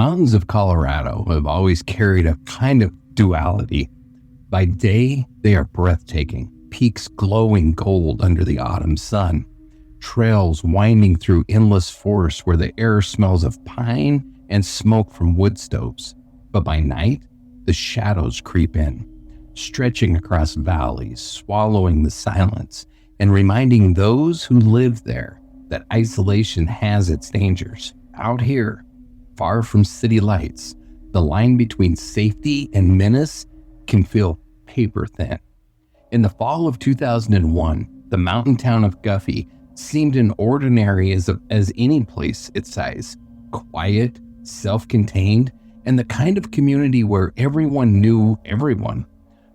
mountains of Colorado have always carried a kind of duality. By day, they are breathtaking, peaks glowing gold under the autumn sun, trails winding through endless forests where the air smells of pine and smoke from wood stoves. But by night, the shadows creep in, stretching across valleys, swallowing the silence, and reminding those who live there that isolation has its dangers. Out here, far from city lights, the line between safety and menace can feel paper thin. In the fall of 2001, the mountain town of Guffey seemed as ordinary as any place its size. Quiet, self-contained, and the kind of community where everyone knew everyone.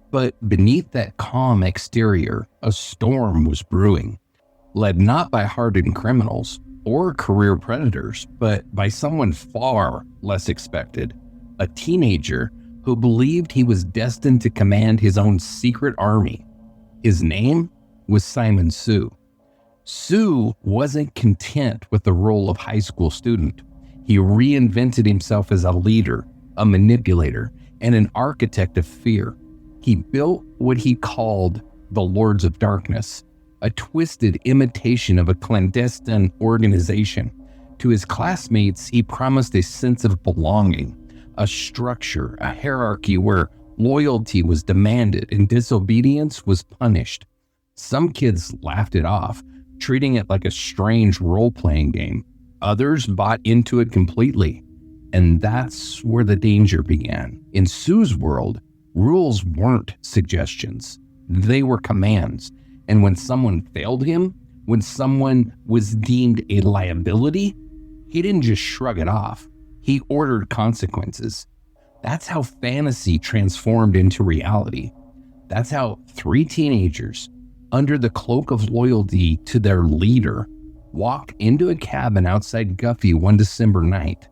But beneath that calm exterior, a storm was brewing, led not by hardened criminals or career predators, but by someone far less expected, a teenager who believed he was destined to command his own secret army. His name was Simon Sue. Sue wasn't content with the role of high school student. He reinvented himself as a leader, a manipulator, and an architect of fear. He built what he called the Lords of Darkness, a twisted imitation of a clandestine organization. To his classmates, he promised a sense of belonging, a structure, a hierarchy where loyalty was demanded and disobedience was punished. Some kids laughed it off, treating it like a strange role-playing game. Others bought into it completely. And that's where the danger began. In Sue's world, rules weren't suggestions. They were commands. And when someone failed him, when someone was deemed a liability, he didn't just shrug it off. He ordered consequences. That's how fantasy transformed into reality. That's how three teenagers, under the cloak of loyalty to their leader, walked into a cabin outside Guffey one December night.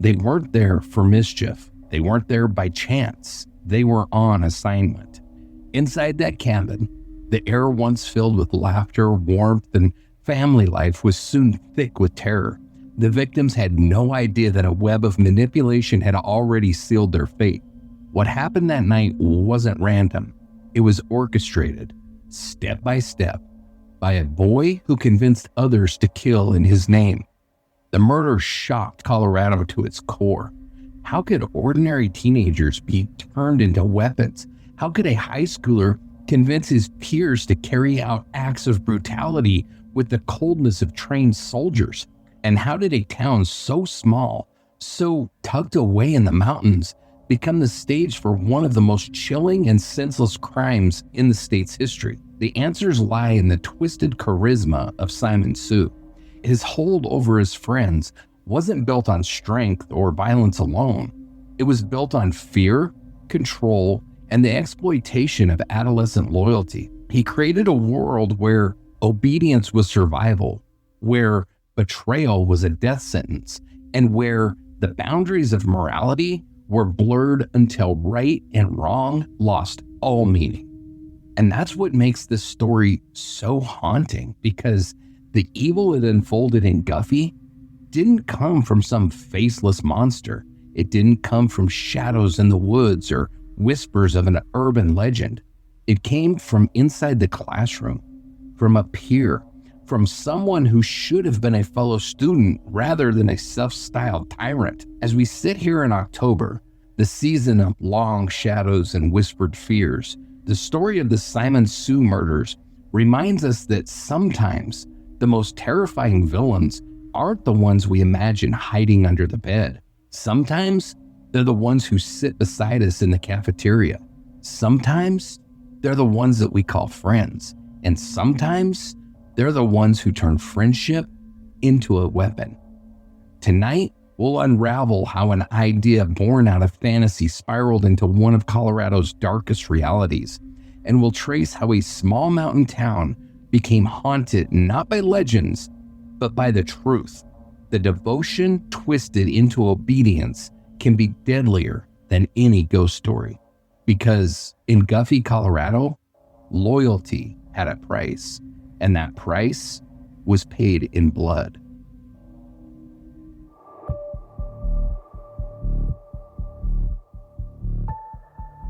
They weren't there for mischief. They weren't there by chance. They were on assignment. Inside that cabin, the air once filled with laughter, warmth, and family life was soon thick with terror. The victims had no idea that a web of manipulation had already sealed their fate. What happened that night wasn't random. It was orchestrated, step by step, by a boy who convinced others to kill in his name. The murder shocked Colorado to its core. How could ordinary teenagers be turned into weapons? How could a high schooler convince his peers to carry out acts of brutality with the coldness of trained soldiers? And how did a town so small, so tucked away in the mountains, become the stage for one of the most chilling and senseless crimes in the state's history? The answers lie in the twisted charisma of Simon Sue. His hold over his friends wasn't built on strength or violence alone. It was built on fear, control, and the exploitation of adolescent loyalty. He created a world where obedience was survival, where betrayal was a death sentence, and where the boundaries of morality were blurred until right and wrong lost all meaning. And that's what makes this story so haunting, because the evil it unfolded in Guffey didn't come from some faceless monster. It didn't come from shadows in the woods or whispers of an urban legend. It came from inside the classroom, from a peer, from someone who should have been a fellow student rather than a self-styled tyrant. As we sit here in October, the season of long shadows and whispered fears, the story of the Simon Sue murders reminds us that sometimes the most terrifying villains aren't the ones we imagine hiding under the bed. Sometimes they're the ones who sit beside us in the cafeteria. Sometimes they're the ones that we call friends. And sometimes they're the ones who turn friendship into a weapon. Tonight, we'll unravel how an idea born out of fantasy spiraled into one of Colorado's darkest realities, and we'll trace how a small mountain town became haunted not by legends, but by the truth. The devotion twisted into obedience can be deadlier than any ghost story. Because in Guffey, Colorado, loyalty had a price, and that price was paid in blood.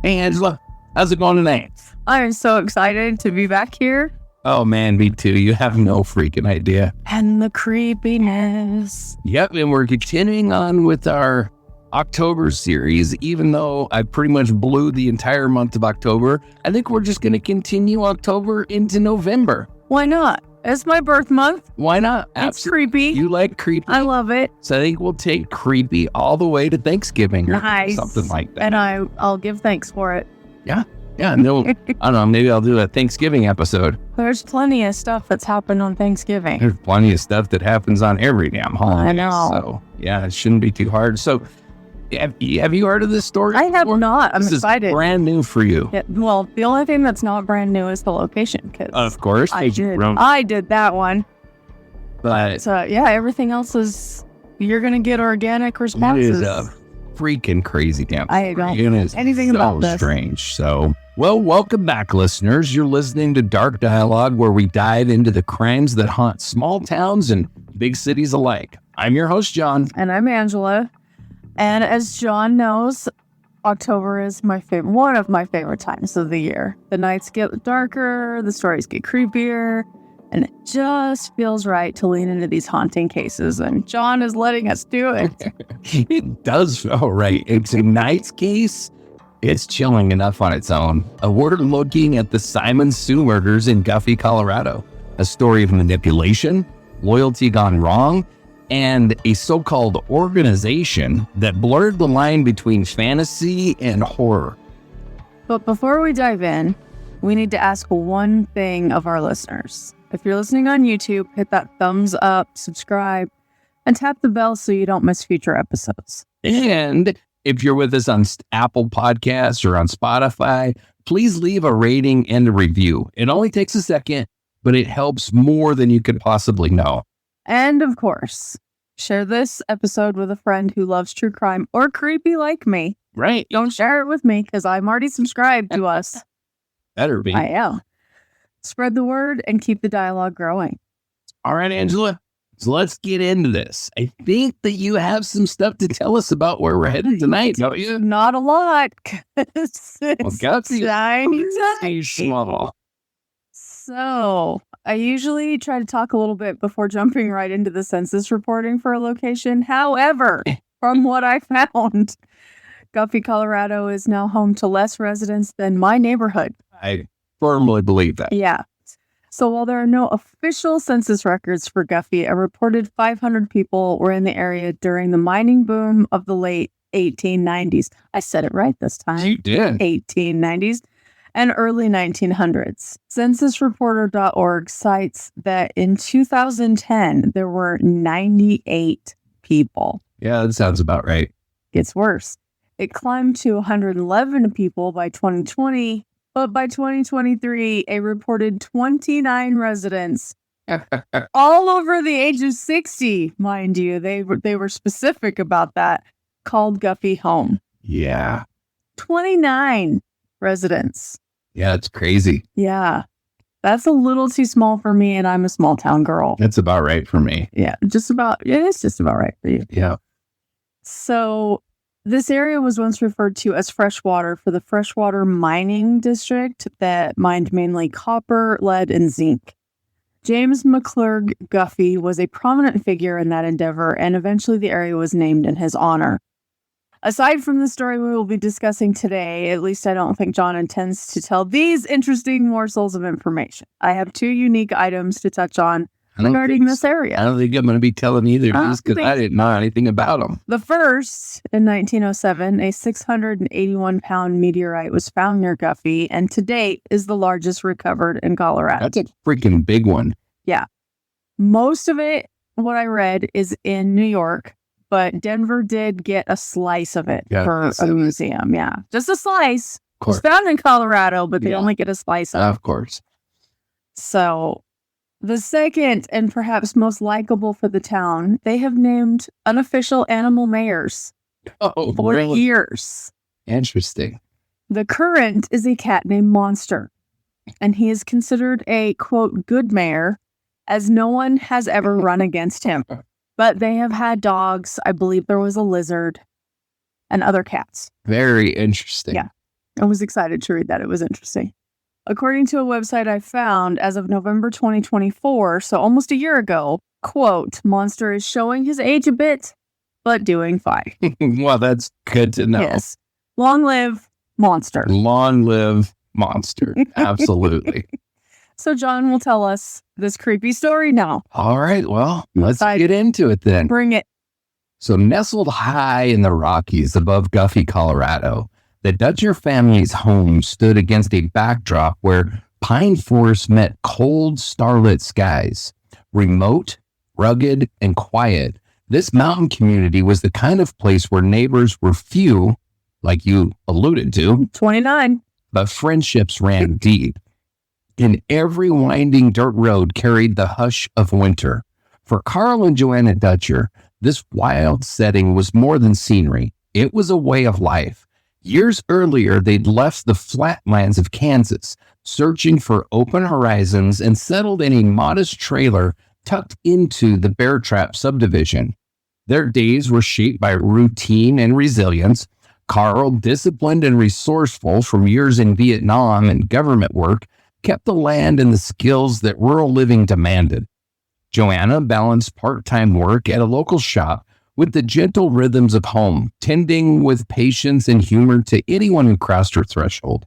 Hey, Angela. How's it going tonight? I am so excited to be back here. Oh, man, me too. You have no freaking idea. And the creepiness. Yep, and we're continuing on with our October series. Even though I pretty much blew the entire month of October, I think we're just going to continue October into November. Why not? It's my birth month. Why not? It's creepy. You like creepy? I love it. So I think we'll take creepy all the way to Thanksgiving or Nice. something like that. And I'll give thanks for it. Yeah, no, I don't know, maybe I'll do a Thanksgiving episode. There's plenty of stuff that's happened on Thanksgiving. There's plenty of stuff that happens on every damn holiday. I know. So, yeah, it shouldn't be too hard. So, have you heard of this story? I have before? not. I'm This excited. is brand new for you. Yeah, well, the only thing that's not brand new is the location. Cause Of course. I did that one. But So, yeah, everything else is, you're going to get organic it responses. is a freaking crazy damn I story. don't It is anything so about this. strange. So, well, welcome back, listeners. You're listening to Dark Dialogue, where we dive into the crimes that haunt small towns and big cities alike. I'm your host, John. And I'm Angela. And as John knows, October is one of my favorite times of the year. The nights get darker, the stories get creepier, and it just feels right to lean into these haunting cases. And John is letting us do it. It does feel right. In tonight's case, it's chilling enough on its own. We're looking at the Simon Sioux murders in Guffey, Colorado. A story of manipulation, loyalty gone wrong, and a so-called organization that blurred the line between fantasy and horror. But before we dive in, we need to ask one thing of our listeners. If you're listening on YouTube, hit that thumbs up, subscribe, and tap the bell so you don't miss future episodes. And if you're with us on Apple Podcasts or on Spotify, please leave a rating and a review. It only takes a second, but it helps more than you could possibly know. And of course, share this episode with a friend who loves true crime or creepy like me. Right. Don't share it with me because I'm already subscribed to us. Better be. I am. Spread the word and keep the dialogue growing. All right, Angela. So let's get into this. I think that you have some stuff to tell us about where we're headed tonight, don't you? Not a lot. 'Cause it's Guffey. tiny. Small. So I usually try to talk a little bit before jumping right into the census reporting for a location. However, from what I found, Guffey, Colorado is now home to less residents than my neighborhood. I firmly believe that. Yeah. So while there are no official census records for Guffey, a reported 500 people were in the area during the mining boom of the late 1890s. I said it right this time. You did. 1890s and early 1900s. Censusreporter.org cites that in 2010, there were 98 people. Yeah, that sounds about right. Gets worse. It climbed to 111 people by 2020, but by 2023, a reported 29 residents, all over the age of 60, mind you. They were specific about that, called Guffey home. Yeah. 29 residents. Yeah, it's crazy. Yeah. That's a little too small for me, and I'm a small town girl. That's about right for me. Yeah, it's just about right for you. Yeah. So this area was once referred to as freshwater for the freshwater mining district that mined mainly copper, lead, and zinc. James McClurg Guffey was a prominent figure in that endeavor, and eventually the area was named in his honor. Aside from the story we will be discussing today, at least I don't think John intends to tell these interesting morsels of information. I have two unique items to touch on regarding this area. I don't think I'm going to be telling either of these because I didn't know anything about them. The first, in 1907, a 681-pound meteorite was found near Guffey, and to date is the largest recovered in Colorado. That's a freaking big one. Yeah. Most of it, what I read, is in New York, but Denver did get a slice of it for a museum. Yeah. Just a slice. Of course. It's found in Colorado, but they only get a slice of it. Of course. So the second, and perhaps most likable for the town, they have named unofficial animal mayors for years. Interesting. The current is a cat named Monster, and he is considered a, quote, good mayor, as no one has ever run against him. But they have had dogs. I believe there was a lizard and other cats. Very interesting. Yeah. I was excited to read that. It was interesting. According to a website I found, as of November 2024, so almost a year ago, quote, Monster is showing his age a bit, but doing fine. Well, that's good to know. Yes. Long live Monster. Long live Monster. Absolutely. So John will tell us this creepy story now. All right. Well, let's get into it then. Bring it. So nestled high in the Rockies above Guffey, Colorado, the Dutcher family's home stood against a backdrop where pine forests met cold, starlit skies. Remote, rugged, and quiet, this mountain community was the kind of place where neighbors were few, like you alluded to, 29, but friendships ran deep. And every winding dirt road carried the hush of winter. For Carl and Joanna Dutcher, this wild setting was more than scenery. It was a way of life. Years earlier, they'd left the flatlands of Kansas, searching for open horizons, and settled in a modest trailer tucked into the Bear Trap subdivision. Their days were shaped by routine and resilience. Carl, disciplined and resourceful from years in Vietnam and government work, kept the land and the skills that rural living demanded. Joanna balanced part-time work at a local shop with the gentle rhythms of home, tending with patience and humor to anyone who crossed her threshold.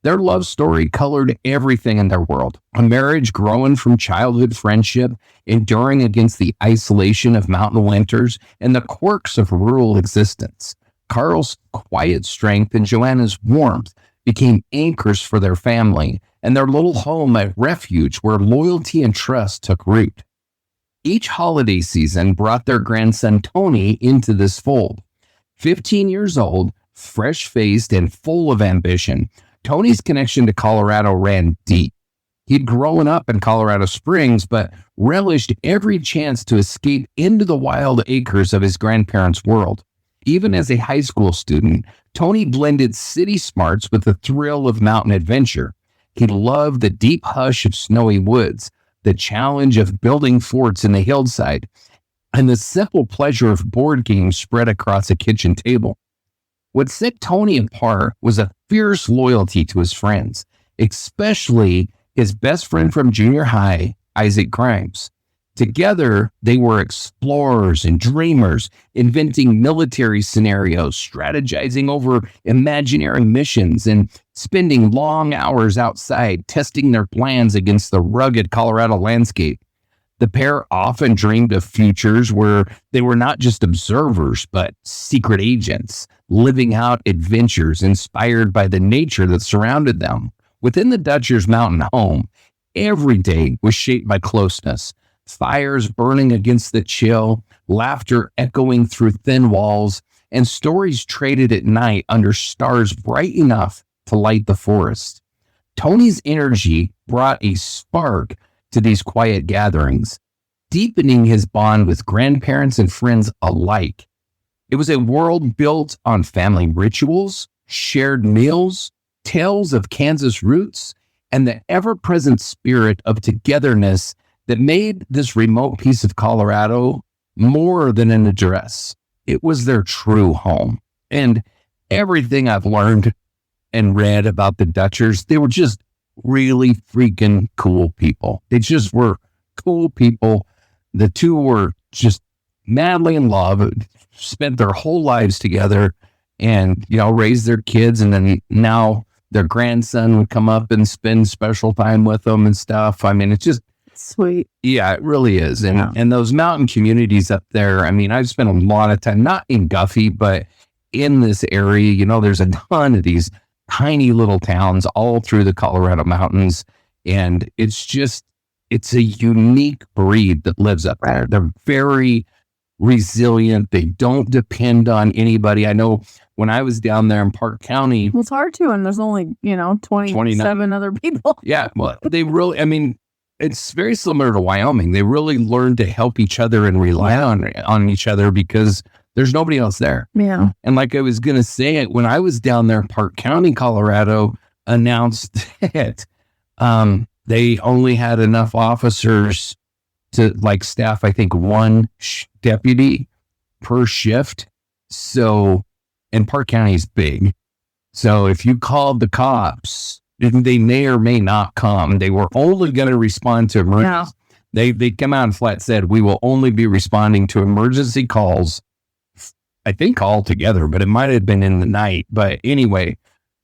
Their love story colored everything in their world. A marriage growing from childhood friendship, enduring against the isolation of mountain winters and the quirks of rural existence. Carl's quiet strength and Joanna's warmth became anchors for their family and their little home a refuge where loyalty and trust took root. Each holiday season brought their grandson Tony into this fold. 15 years old, fresh-faced, and full of ambition, Tony's connection to Colorado ran deep. He'd grown up in Colorado Springs, but relished every chance to escape into the wild acres of his grandparents' world. Even as a high school student, Tony blended city smarts with the thrill of mountain adventure. He loved the deep hush of snowy woods, the challenge of building forts in the hillside, and the simple pleasure of board games spread across a kitchen table. What set Tony apart was a fierce loyalty to his friends, especially his best friend from junior high, Isaac Grimes. Together, they were explorers and dreamers, inventing military scenarios, strategizing over imaginary missions, and spending long hours outside testing their plans against the rugged Colorado landscape. The pair often dreamed of futures where they were not just observers, but secret agents, living out adventures inspired by the nature that surrounded them. Within the Dutchers' mountain home, every day was shaped by closeness. Fires burning against the chill, laughter echoing through thin walls, and stories traded at night under stars bright enough to light the forest. Tony's energy brought a spark to these quiet gatherings, deepening his bond with grandparents and friends alike. It was a world built on family rituals, shared meals, tales of Kansas roots, and the ever-present spirit of togetherness that made this remote piece of Colorado more than an address. It was their true home. And everything I've learned and read about the Dutchers, they were just really freaking cool people. They just were cool people. The two were just madly in love, spent their whole lives together and, raised their kids. And then now their grandson would come up and spend special time with them and stuff. I mean, it's just sweet. Yeah, it really is. And those mountain communities up there, I mean, I've spent a lot of time, not in Guffey, but in this area, there's a ton of these tiny little towns all through the Colorado mountains. And it's a unique breed that lives up there. They're very resilient. They don't depend on anybody. I know when I was down there in Park County. Well, it's hard to, and there's only, 27 other people. Yeah. Well, they really, it's very similar to Wyoming. They really learn to help each other and rely on each other because there's nobody else there. Yeah. And like I was going to say, when I was down there, Park County, Colorado announced that they only had enough officers to staff, I think, one deputy per shift. So, and Park County is big. So if you called the cops, they may or may not come. They were only going to respond to emergency. Yeah. They come out and flat said, we will only be responding to emergency calls, I think altogether, but it might have been in the night. But anyway,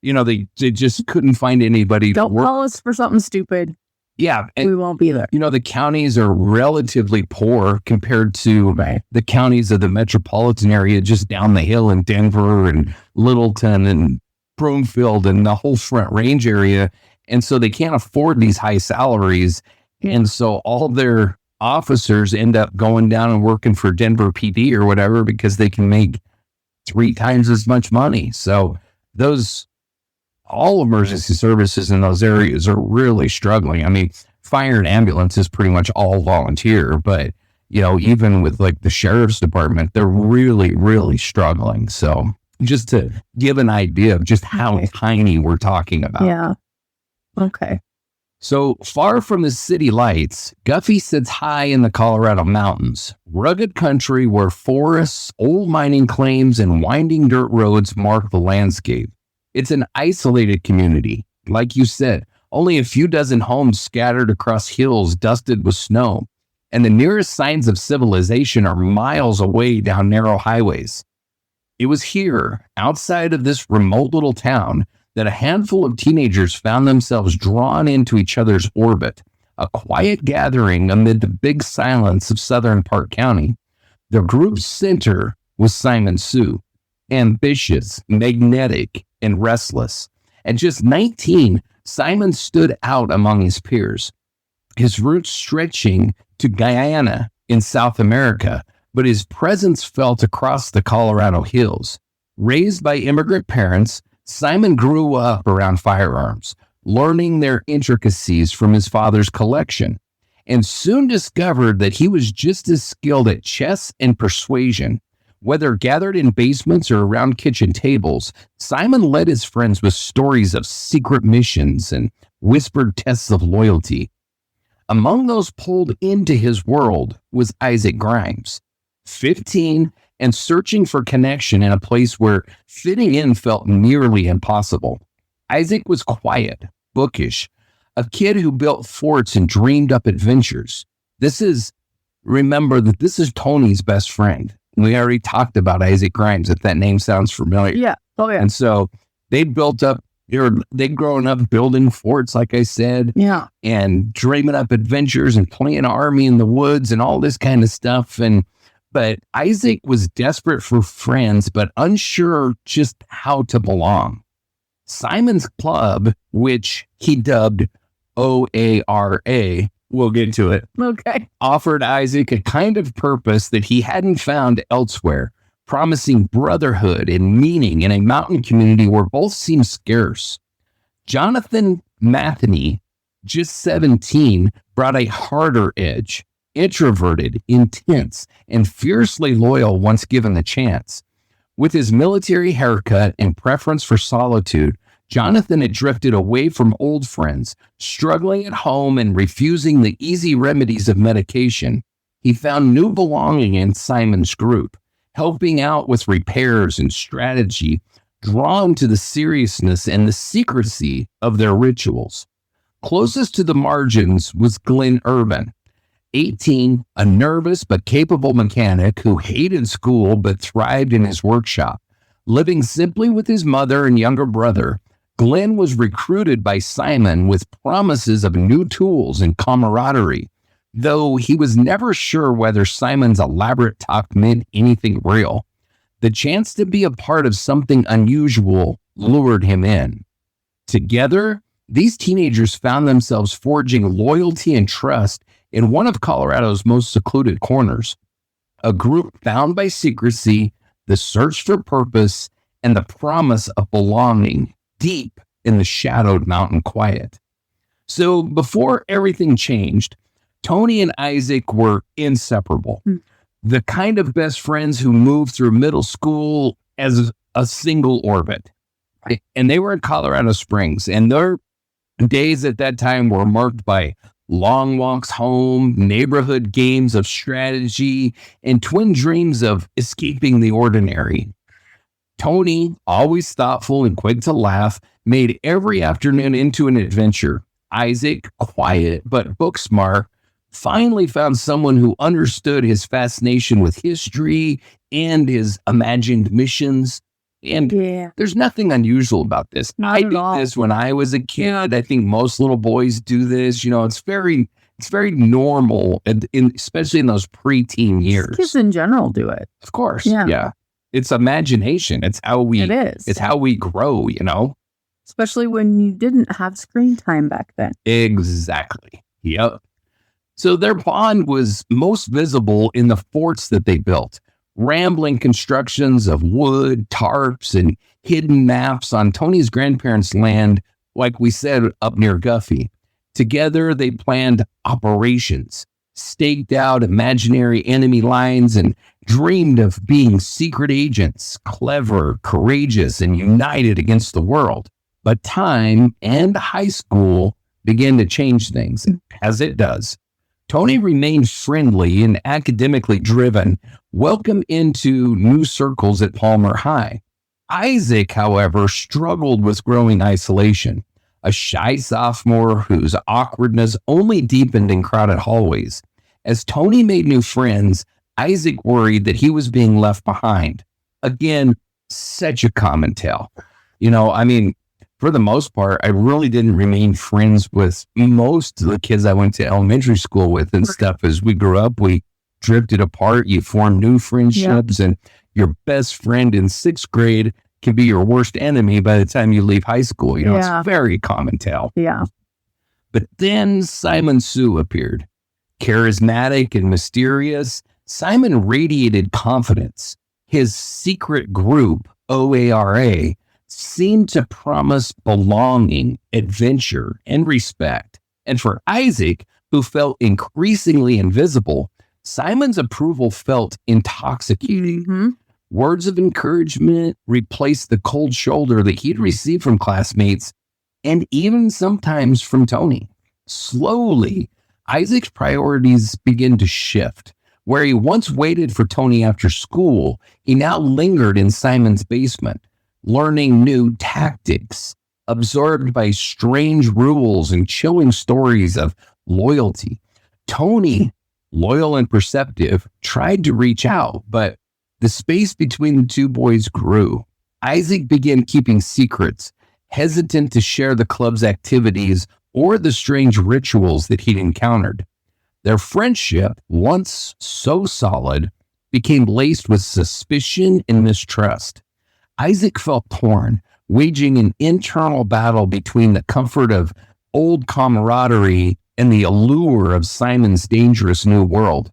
they just couldn't find anybody. Don't call us for something stupid. Yeah. And, we won't be there. The counties are relatively poor compared to the counties of the metropolitan area just down the hill in Denver and Littleton and Broomfield and the whole Front Range area. And so they can't afford these high salaries. And so all their officers end up going down and working for Denver PD or whatever because they can make 3 times as much money. So all emergency services in those areas are really struggling. I mean, fire and ambulance is pretty much all volunteer, but even with like the sheriff's department, they're really, really struggling. So just to give an idea of just how tiny we're talking about. Yeah. Okay. So far from the city lights, Guffey sits high in the Colorado mountains, rugged country where forests, old mining claims, and winding dirt roads mark the landscape. It's an isolated community. Like you said, only a few dozen homes scattered across hills dusted with snow, and the nearest signs of civilization are miles away down narrow highways. It was here, outside of this remote little town, that a handful of teenagers found themselves drawn into each other's orbit, a quiet gathering amid the big silence of southern Park County. The group's center was Simon Sue, ambitious, magnetic, and restless. At just 19, Simon stood out among his peers, his roots stretching to Guyana in South America, but his presence felt across the Colorado hills. Raised by immigrant parents, Simon grew up around firearms, learning their intricacies from his father's collection, and soon discovered that he was just as skilled at chess and persuasion. Whether gathered in basements or around kitchen tables, Simon led his friends with stories of secret missions and whispered tests of loyalty. Among those pulled into his world was Isaac Grimes, 15 and searching for connection in a place where fitting in felt nearly impossible. Isaac was quiet, bookish, a kid who built forts and dreamed up adventures. Remember that this is Tony's best friend. We already talked about Isaac Grimes, if that name sounds familiar. Yeah. Oh, yeah. And so they'd grown up building forts, like I said. Yeah. And dreaming up adventures and playing army in the woods and all this kind of stuff. But Isaac was desperate for friends, but unsure just how to belong. Simon's club, which he dubbed O.A.R.A., we'll get to it. Okay. Offered Isaac a kind of purpose that he hadn't found elsewhere, promising brotherhood and meaning in a mountain community where both seemed scarce. Jonathan Matheny, just 17, brought a harder edge, introverted, intense, and fiercely loyal once given the chance. With his military haircut and preference for solitude, Jonathan had drifted away from old friends, struggling at home and refusing the easy remedies of medication. He found new belonging in Simon's group, helping out with repairs and strategy, drawn to the seriousness and the secrecy of their rituals. Closest to the margins was Glenn Urban, 18, a nervous but capable mechanic who hated school but thrived in his workshop. Living simply with his mother and younger brother, Glenn was recruited by Simon with promises of new tools and camaraderie, though he was never sure whether Simon's elaborate talk meant anything real. The chance to be a part of something unusual lured him in. Together, these teenagers found themselves forging loyalty and trust in one of Colorado's most secluded corners, a group bound by secrecy, the search for purpose, and the promise of belonging deep in the shadowed mountain quiet. So before everything changed, Tony and Isaac were inseparable. The kind of best friends who moved through middle school as a single orbit. And they were in Colorado Springs, and their days at that time were marked by long walks home, neighborhood games of strategy, and twin dreams of escaping the ordinary. Tony, always thoughtful and quick to laugh, made every afternoon into an adventure. Isaac, quiet but book smart, finally found someone who understood his fascination with history and his imagined missions. And there's nothing unusual about this. Not I at did all. this when I was a kid. I think most little boys do this. It's very normal, and especially in those preteen years. Kids in general do it. Of course. Yeah. It's imagination. It's how we It's how we grow, Especially when you didn't have screen time back then. Exactly. Yep. So their bond was most visible in the forts that they built. Rambling constructions of wood, tarps, and hidden maps on Tony's grandparents' land, like we said, up near Guffey. Together, they planned operations, staked out imaginary enemy lines, and dreamed of being secret agents, clever, courageous, and united against the world. But time and high school began to change things, as it does. Tony remained friendly and academically driven, welcome into new circles at Palmer High. Isaac, however, struggled with growing isolation, a shy sophomore whose awkwardness only deepened in crowded hallways. As Tony made new friends, Isaac worried that he was being left behind. Again, such a common tale. For the most part, I really didn't remain friends with most of the kids I went to elementary school with and stuff. As we grew up, we drifted apart. You form new friendships, and your best friend in 6th grade can be your worst enemy by the time you leave high school. It's a very common tale. Yeah. But then Simon Sue appeared. Charismatic and mysterious, Simon radiated confidence. His secret group, O.A.R.A., seemed to promise belonging, adventure, and respect. And for Isaac, who felt increasingly invisible, Simon's approval felt intoxicating. Mm-hmm. Words of encouragement replaced the cold shoulder that he'd received from classmates and even sometimes from Tony. Slowly, Isaac's priorities began to shift. Where he once waited for Tony after school, he now lingered in Simon's basement, learning new tactics, absorbed by strange rules and chilling stories of loyalty. Tony, loyal and perceptive, tried to reach out, but the space between the two boys grew. Isaac began keeping secrets, hesitant to share the club's activities or the strange rituals that he'd encountered. Their friendship, once so solid, became laced with suspicion and mistrust. Isaac felt torn, waging an internal battle between the comfort of old camaraderie and the allure of Simon's dangerous new world.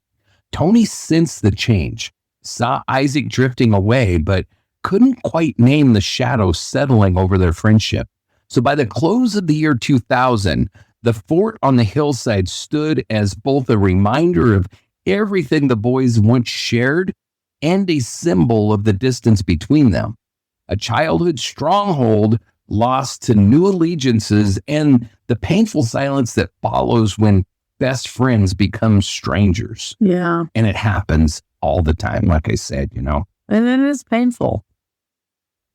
Tony sensed the change, saw Isaac drifting away, but couldn't quite name the shadow settling over their friendship. So by the close of the year 2000, the fort on the hillside stood as both a reminder of everything the boys once shared and a symbol of the distance between them. A childhood stronghold lost to new allegiances and the painful silence that follows when best friends become strangers. Yeah. And it happens all the time, like I said, And it is painful.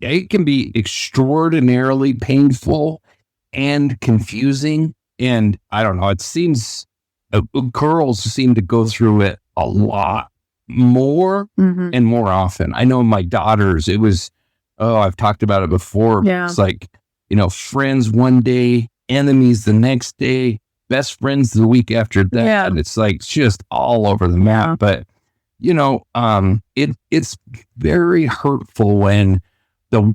Yeah, it can be extraordinarily painful and confusing. And I don't know, it seems girls seem to go through it a lot more and more often. I know my daughters, it was, I've talked about it before. Yeah. It's like, friends one day, enemies the next day, best friends the week after that. Yeah. And it's like just all over the map. But, it's very hurtful when the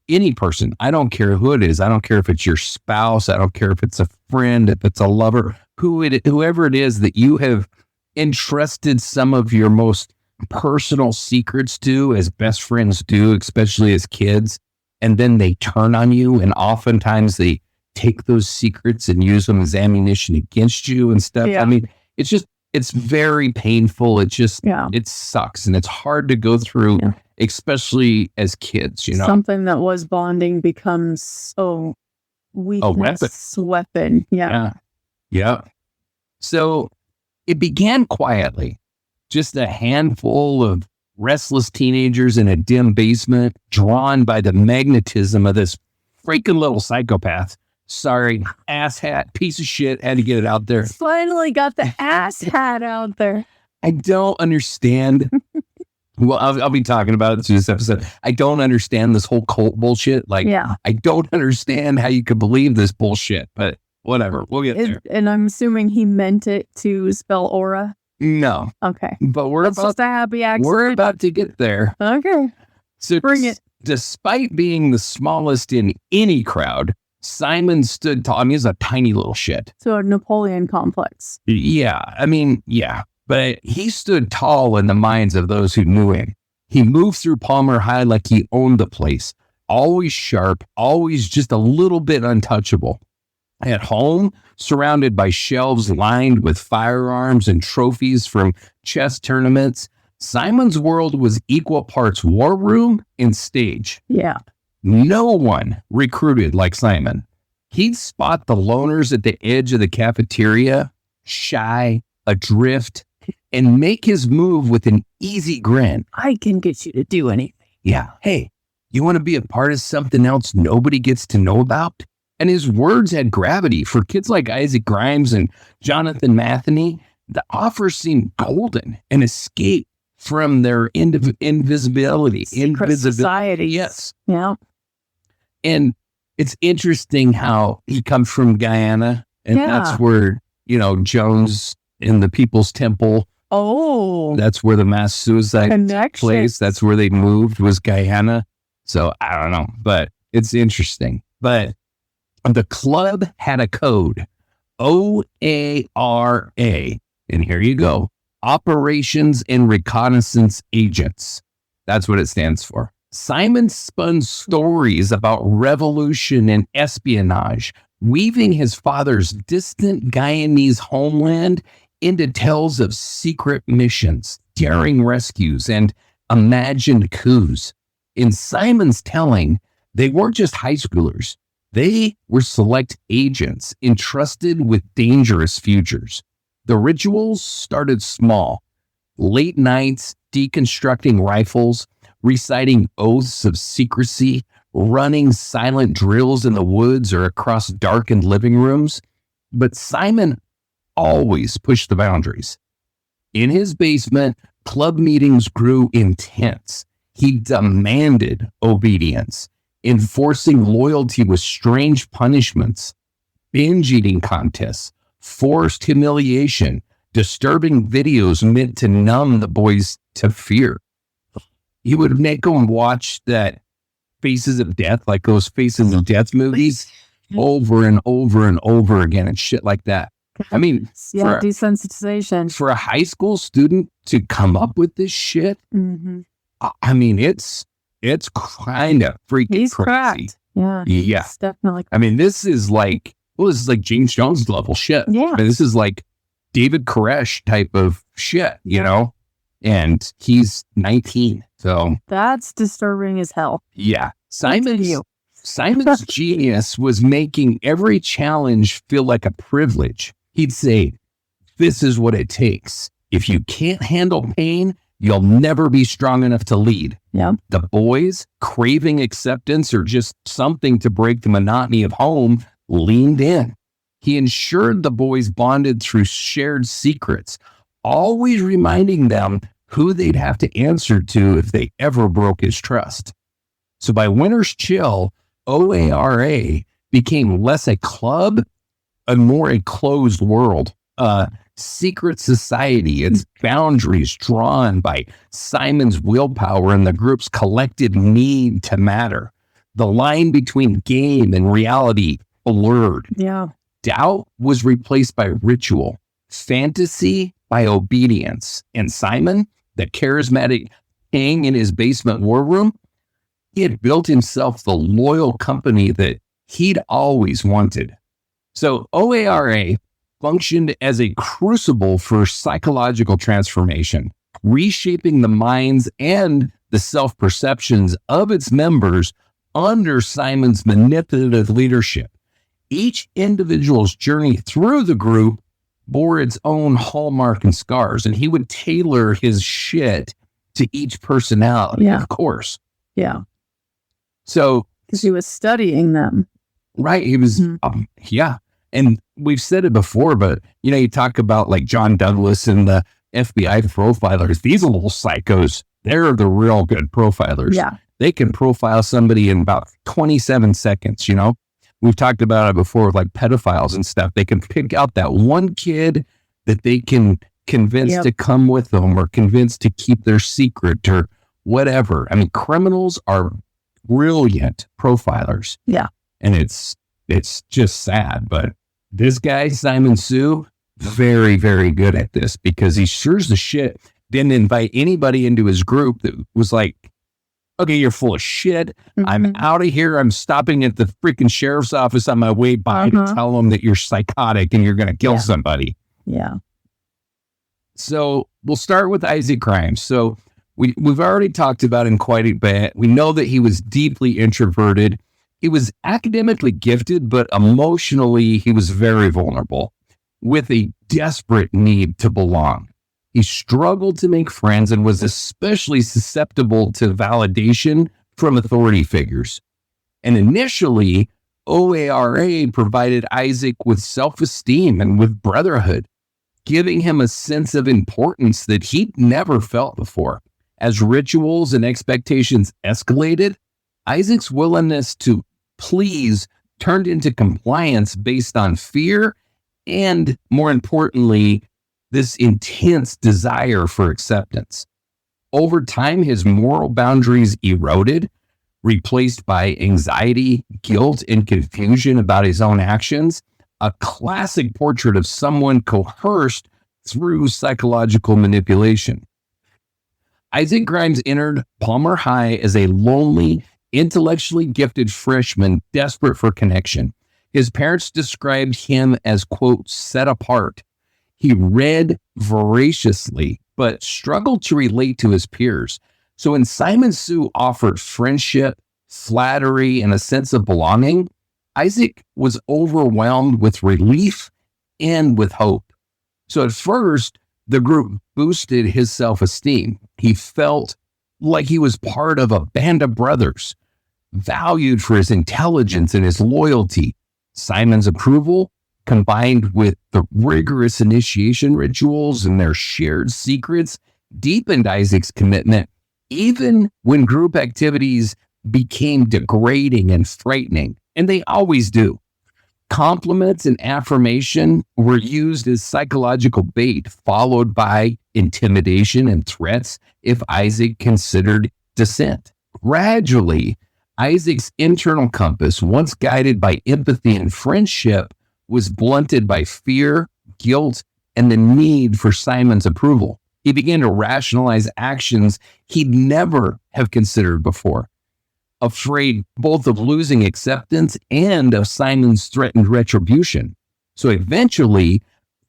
any person, I don't care who it is, I don't care if it's your spouse, I don't care if it's a friend, if it's a lover, whoever it is that you have entrusted some of your most personal secrets to, as best friends do, especially as kids, and then they turn on you, and oftentimes they take those secrets and use them as ammunition against you and stuff. Yeah. I mean, it's very painful. It sucks, and it's hard to go through, especially as kids, Something that was bonding becomes weakness. Weapon. Yeah. Yeah. So it began quietly. Just a handful of restless teenagers in a dim basement, drawn by the magnetism of this freaking little psychopath. Sorry, asshat, piece of shit, had to get it out there. Finally got the ass hat out there. I don't understand. Well, I'll be talking about it through this episode. I don't understand this whole cult bullshit. Like, I don't understand how you could believe this bullshit, but whatever. We'll get there. And I'm assuming he meant it to spell aura. No. Okay. But That's just a happy accident. We're about to get there. Okay. So bring it. Despite being the smallest in any crowd, Simon stood tall. I mean, he's a tiny little shit. So a Napoleon complex. Yeah. I mean, yeah. But he stood tall in the minds of those who knew him. He moved through Palmer High like he owned the place. Always sharp, always just a little bit untouchable. At home, surrounded by shelves lined with firearms and trophies from chess tournaments, Simon's world was equal parts war room and stage. Yeah. No one recruited like Simon. He'd spot the loners at the edge of the cafeteria, shy, adrift, and make his move with an easy grin. I can get you to do anything. Yeah. Hey, you want to be a part of something else nobody gets to know about? And his words had gravity. For kids like Isaac Grimes and Jonathan Matheny, the offer seemed golden, an escape from their invisibility. Secret society. Yes. Yeah. And it's interesting how he comes from Guyana, and that's where, Jones in the People's Temple. Oh. That's where the mass suicide took place. That's where they moved, was Guyana. So I don't know, but it's interesting. But the club had a code, O.A.R.A. And here you go. Operations and Reconnaissance Agents. That's what it stands for. Simon spun stories about revolution and espionage, weaving his father's distant Guyanese homeland into tales of secret missions, daring rescues, and imagined coups. In Simon's telling, they weren't just high schoolers. They were select agents entrusted with dangerous futures. The rituals started small. Late nights, deconstructing rifles, reciting oaths of secrecy, running silent drills in the woods or across darkened living rooms. But Simon always pushed the boundaries. In his basement, club meetings grew intense. He demanded obedience, enforcing loyalty with strange punishments, binge eating contests, forced humiliation, disturbing videos meant to numb the boys to fear. He would make them watch that Faces of Death, like those Faces of Death movies, over and over and over again and shit like that. I mean, desensitization. For a high school student to come up with this shit, I mean, it's kind of freaking He's crazy. Cracked. Yeah. It's definitely. I mean, this is like James Jones level shit. Yeah. I mean, this is like David Koresh type of shit, you know? And he's 19. So that's disturbing as hell. Yeah. Simon's genius was making every challenge feel like a privilege. He'd say, this is what it takes. If you can't handle pain, you'll never be strong enough to lead. Yeah. The boys, craving acceptance or just something to break the monotony of home, leaned in. He ensured the boys bonded through shared secrets, always reminding them who they'd have to answer to if they ever broke his trust. So by Winter's Chill, O.A.R.A. became less a club and more a closed world, a secret society, its boundaries drawn by Simon's willpower and the group's collective need to matter. The line between game and reality blurred. Yeah. Doubt was replaced by ritual, fantasy by obedience. And Simon, the charismatic king in his basement war room, he had built himself the loyal company that he'd always wanted. So O.A.R.A. functioned as a crucible for psychological transformation, reshaping the minds and the self-perceptions of its members under Simon's manipulative leadership. Each individual's journey through the group bore its own hallmark and scars, and he would tailor his shit to each personality, Yeah. of course. Yeah. So, Because he was studying them. right. He was, yeah. And we've said it before, but, you talk about like John Douglas and the FBI profilers. These little psychos, they're the real good profilers. Yeah. They can profile somebody in about 27 seconds, We've talked about it before with like pedophiles and stuff. They can pick out that one kid that they can convince to come with them or convince to keep their secret or whatever. I mean, criminals are brilliant profilers. Yeah. And it's just sad. But this guy, Simon Sue, very, very good at this because he sure as the shit didn't invite anybody into his group that was like, okay, you're full of shit. I'm out of here. I'm stopping at the freaking sheriff's office on my way by to tell them that you're psychotic and you're going to kill somebody. Yeah. So we'll start with Isaac Grimes. So we've already talked about him quite a bit. We know that he was deeply introverted. He was academically gifted, but emotionally, he was very vulnerable with a desperate need to belong. He struggled to make friends and was especially susceptible to validation from authority figures. And initially, O.A.R.A. provided Isaac with self-esteem and with brotherhood, giving him a sense of importance that he'd never felt before. As rituals and expectations escalated, Isaac's willingness to please turned into compliance based on fear and, more importantly, this intense desire for acceptance. Over time, his moral boundaries eroded, replaced by anxiety, guilt, and confusion about his own actions, a classic portrait of someone coerced through psychological manipulation. Isaac Grimes entered Palmer High as a lonely, intellectually gifted freshman desperate for connection. His parents described him as, quote, set apart. He read voraciously, but struggled to relate to his peers. So when Simon Sue offered friendship, flattery, and a sense of belonging, Isaac was overwhelmed with relief and with hope. So at first, the group boosted his self-esteem. He felt like he was part of a band of brothers, valued for his intelligence and his loyalty. Simon's approval, combined with the rigorous initiation rituals and their shared secrets, deepened Isaac's commitment, even when group activities became degrading and frightening. And they always do. Compliments and affirmation were used as psychological bait, followed by intimidation and threats if Isaac considered dissent. Gradually, Isaac's internal compass, once guided by empathy and friendship, was blunted by fear, guilt, and the need for Simon's approval. He began to rationalize actions he'd never have considered before, afraid both of losing acceptance and of Simon's threatened retribution. So eventually,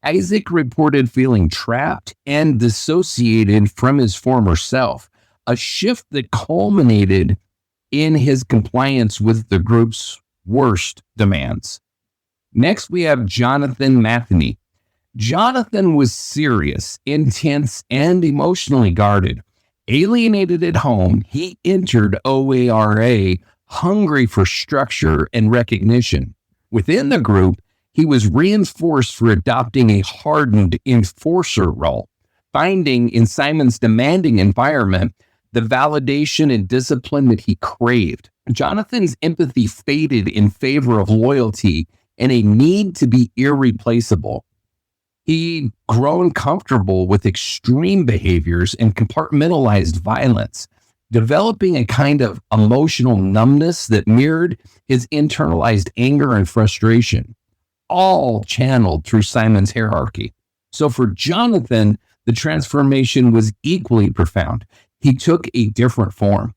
Isaac reported feeling trapped and dissociated from his former self, a shift that culminated in his compliance with the group's worst demands. Next, we have Jonathan Matheny. Jonathan was serious, intense, and emotionally guarded. Alienated at home, he entered O.A.R.A. hungry for structure and recognition. Within the group, he was reinforced for adopting a hardened enforcer role, finding in Simon's demanding environment the validation and discipline that he craved. Jonathan's empathy faded in favor of loyalty and a need to be irreplaceable. He'd grown comfortable with extreme behaviors and compartmentalized violence, developing a kind of emotional numbness that mirrored his internalized anger and frustration, all channeled through Simon's hierarchy. So for Jonathan, the transformation was equally profound. He took a different form.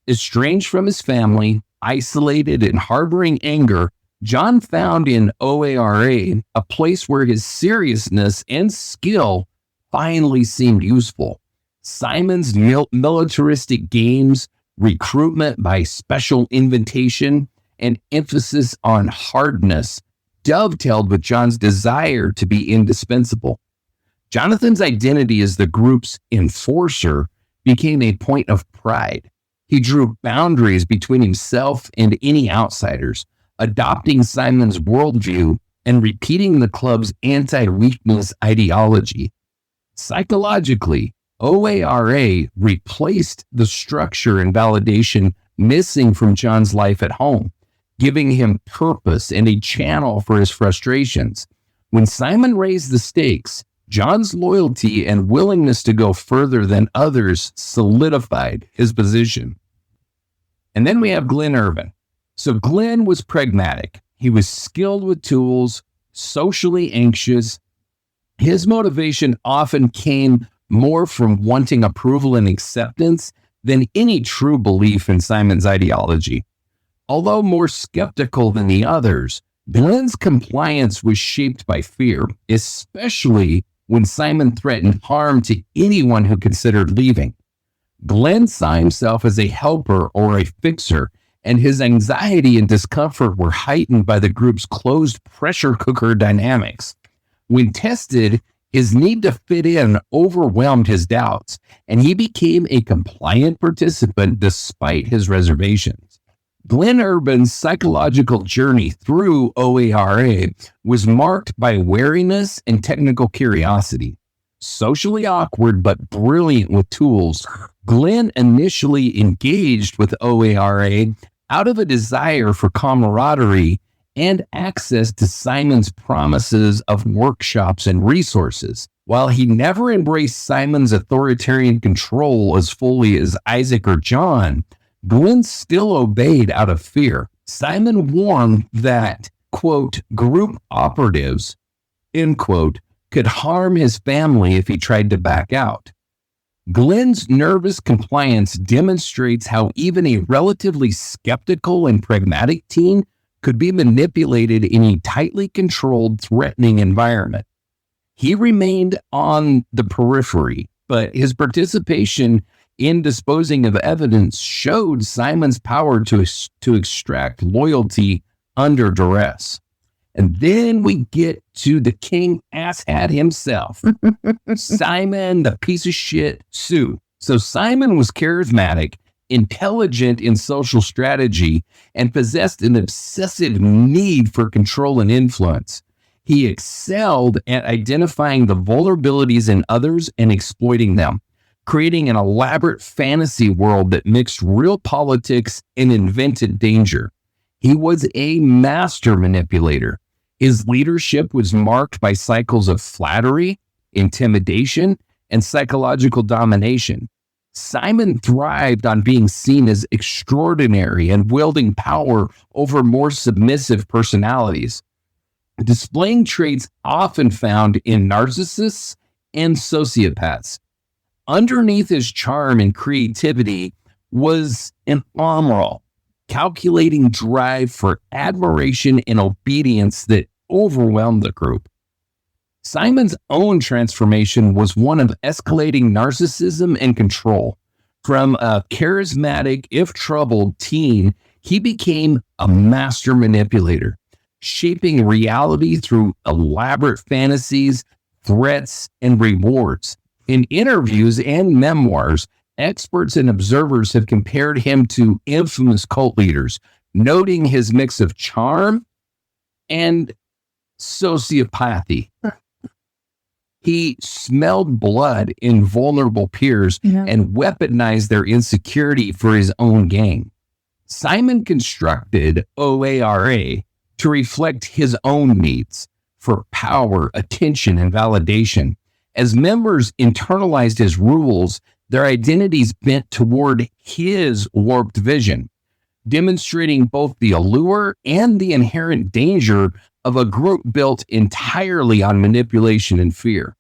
Estranged from his family, isolated and harboring anger, John found in O.A.R.A. a place where his seriousness and skill finally seemed useful. Simon's militaristic games, recruitment by special invitation, and emphasis on hardness dovetailed with John's desire to be indispensable. Jonathan's identity as the group's enforcer became a point of pride. He drew boundaries between himself and any outsiders, adopting Simon's worldview and repeating the club's anti-weakness ideology. Psychologically, O.A.R.A. replaced the structure and validation missing from John's life at home, giving him purpose and a channel for his frustrations. When Simon raised the stakes, John's loyalty and willingness to go further than others solidified his position. And then we have Glenn Irvin. So Glenn was pragmatic. He was skilled with tools, socially anxious. His motivation often came more from wanting approval and acceptance than any true belief in Simon's ideology. Although more skeptical than the others, Glenn's compliance was shaped by fear, especially when Simon threatened harm to anyone who considered leaving. Glenn saw himself as a helper or a fixer, and his anxiety and discomfort were heightened by the group's closed pressure cooker dynamics. When tested, his need to fit in overwhelmed his doubts, and he became a compliant participant despite his reservations. Glenn Irvin's psychological journey through O.A.R.A. was marked by wariness and technical curiosity. Socially awkward but brilliant with tools, Glenn initially engaged with O.A.R.A. out of a desire for camaraderie and access to Simon's promises of workshops and resources. While he never embraced Simon's authoritarian control as fully as Isaac or John, Glenn still obeyed out of fear. Simon warned that, quote, group operatives, end quote, could harm his family if he tried to back out. Glenn's nervous compliance demonstrates how even a relatively skeptical and pragmatic teen could be manipulated in a tightly controlled, threatening environment. He remained on the periphery, but his participation in disposing of evidence showed Simon's power to extract loyalty under duress. And then we get to the king asshat himself, Simon, the piece of shit Sue. So Simon was charismatic, intelligent in social strategy, and possessed an obsessive need for control and influence. He excelled at identifying the vulnerabilities in others and exploiting them, creating an elaborate fantasy world that mixed real politics and invented danger. He was a master manipulator. His leadership was marked by cycles of flattery, intimidation, and psychological domination. Simon thrived on being seen as extraordinary and wielding power over more submissive personalities, displaying traits often found in narcissists and sociopaths. Underneath his charm and creativity was an O.A.R.A, calculating drive for admiration and obedience that overwhelmed the group. Simon's own transformation was one of escalating narcissism and control. From a charismatic, if troubled teen, he became a master manipulator, shaping reality through elaborate fantasies, threats, and rewards. In interviews and memoirs, experts and observers have compared him to infamous cult leaders, noting his mix of charm and sociopathy. He smelled blood in vulnerable peers and weaponized their insecurity for his own gain. Simon constructed O.A.R.A. to reflect his own needs for power, attention, and validation. As members internalized his rules, their identities bent toward his warped vision, demonstrating both the allure and the inherent danger of a group built entirely on manipulation and fear.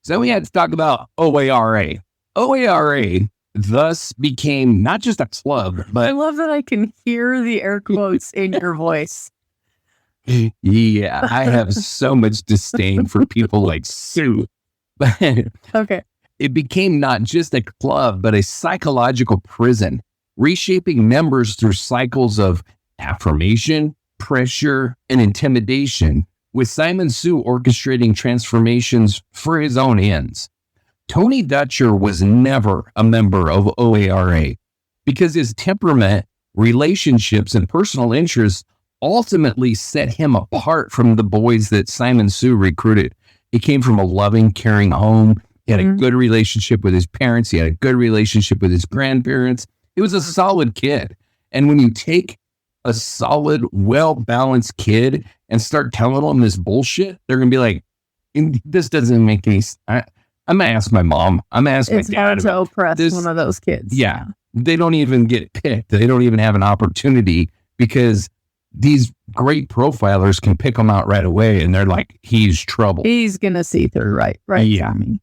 So we had to talk about O.A.R.A. O.A.R.A. thus became not just a club, but... I love that I can hear the air quotes in your voice. Yeah, I have so much disdain for people like Sue. But okay. It became not just a club, but a psychological prison, reshaping members through cycles of affirmation, pressure, and intimidation, with Simon Sue orchestrating transformations for his own ends. Tony Dutcher was never a member of O.A.R.A. because his temperament, relationships, and personal interests ultimately set him apart from the boys that Simon Sue recruited. He came from a loving, caring home. He had a good relationship with his parents. He had a good relationship with his grandparents. He was a solid kid. And when you take a solid, well-balanced kid and start telling them this bullshit, they're going to be like, this doesn't make any sense. I'm going to ask my mom. I'm going to ask my dad. It's hard to oppress one of those kids. Yeah. They don't even get picked. They don't even have an opportunity because these great profilers can pick them out right away. And they're like, he's trouble. He's going to see through right yeah. me.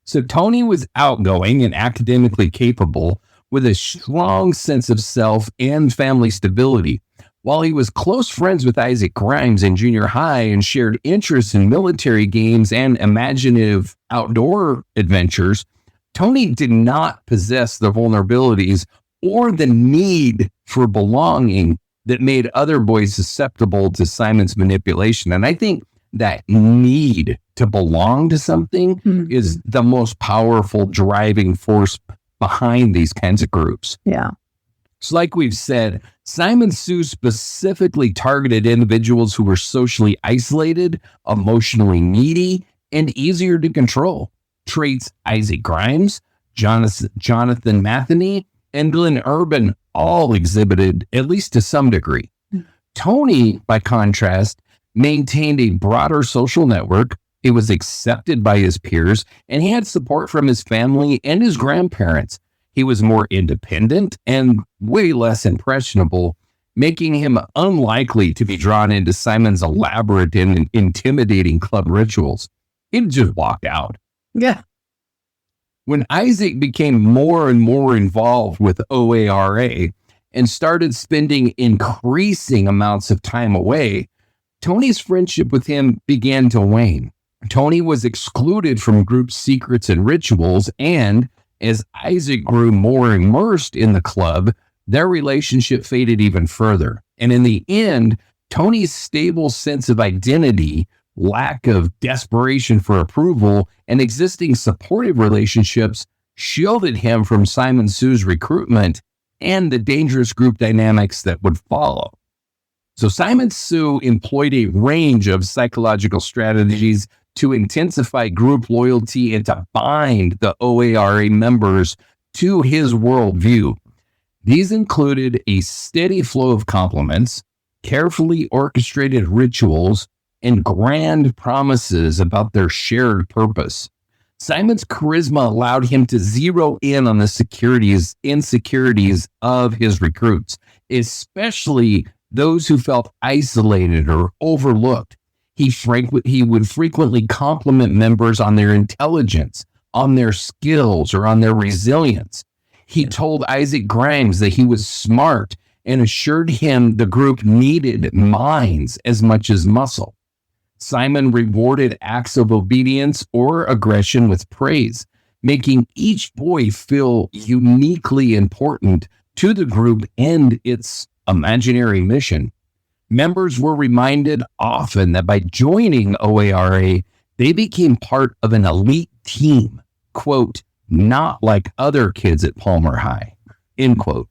So Tony was outgoing and academically capable with a strong sense of self and family stability. While he was close friends with Isaac Grimes in junior high and shared interests in military games and imaginative outdoor adventures, Tony did not possess the vulnerabilities or the need for belonging that made other boys susceptible to Simon's manipulation. And I think that need to belong to something is the most powerful driving force behind these kinds of groups. Yeah. So like we've said, Simon Sue specifically targeted individuals who were socially isolated, emotionally needy, and easier to control. Traits Isaac Grimes, Jonathan Matheny, and Glenn Urban all exhibited, at least to some degree. Tony, by contrast, maintained a broader social network. He was accepted by his peers, and he had support from his family and his grandparents. He was more independent and way less impressionable, making him unlikely to be drawn into Simon's elaborate and intimidating club rituals. He'd just walk out. Yeah. When Isaac became more and more involved with O.A.R.A. and started spending increasing amounts of time away, Tony's friendship with him began to wane. Tony was excluded from group secrets and rituals, and as Isaac grew more immersed in the club, their relationship faded even further. And in the end, Tony's stable sense of identity, lack of desperation for approval, and existing supportive relationships shielded him from Simon Sue's recruitment and the dangerous group dynamics that would follow. So Simon Sue employed a range of psychological strategies to intensify group loyalty and to bind the O.A.R.A. members to his worldview. These included a steady flow of compliments, carefully orchestrated rituals, and grand promises about their shared purpose. Simon's charisma allowed him to zero in on the insecurities of his recruits, especially those who felt isolated or overlooked. He would frequently compliment members on their intelligence, on their skills, or on their resilience. He told Isaac Grimes that he was smart and assured him the group needed minds as much as muscle. Simon rewarded acts of obedience or aggression with praise, making each boy feel uniquely important to the group and its imaginary mission. Members were reminded often that by joining O.A.R.A., they became part of an elite team, quote, not like other kids at Palmer High, end quote.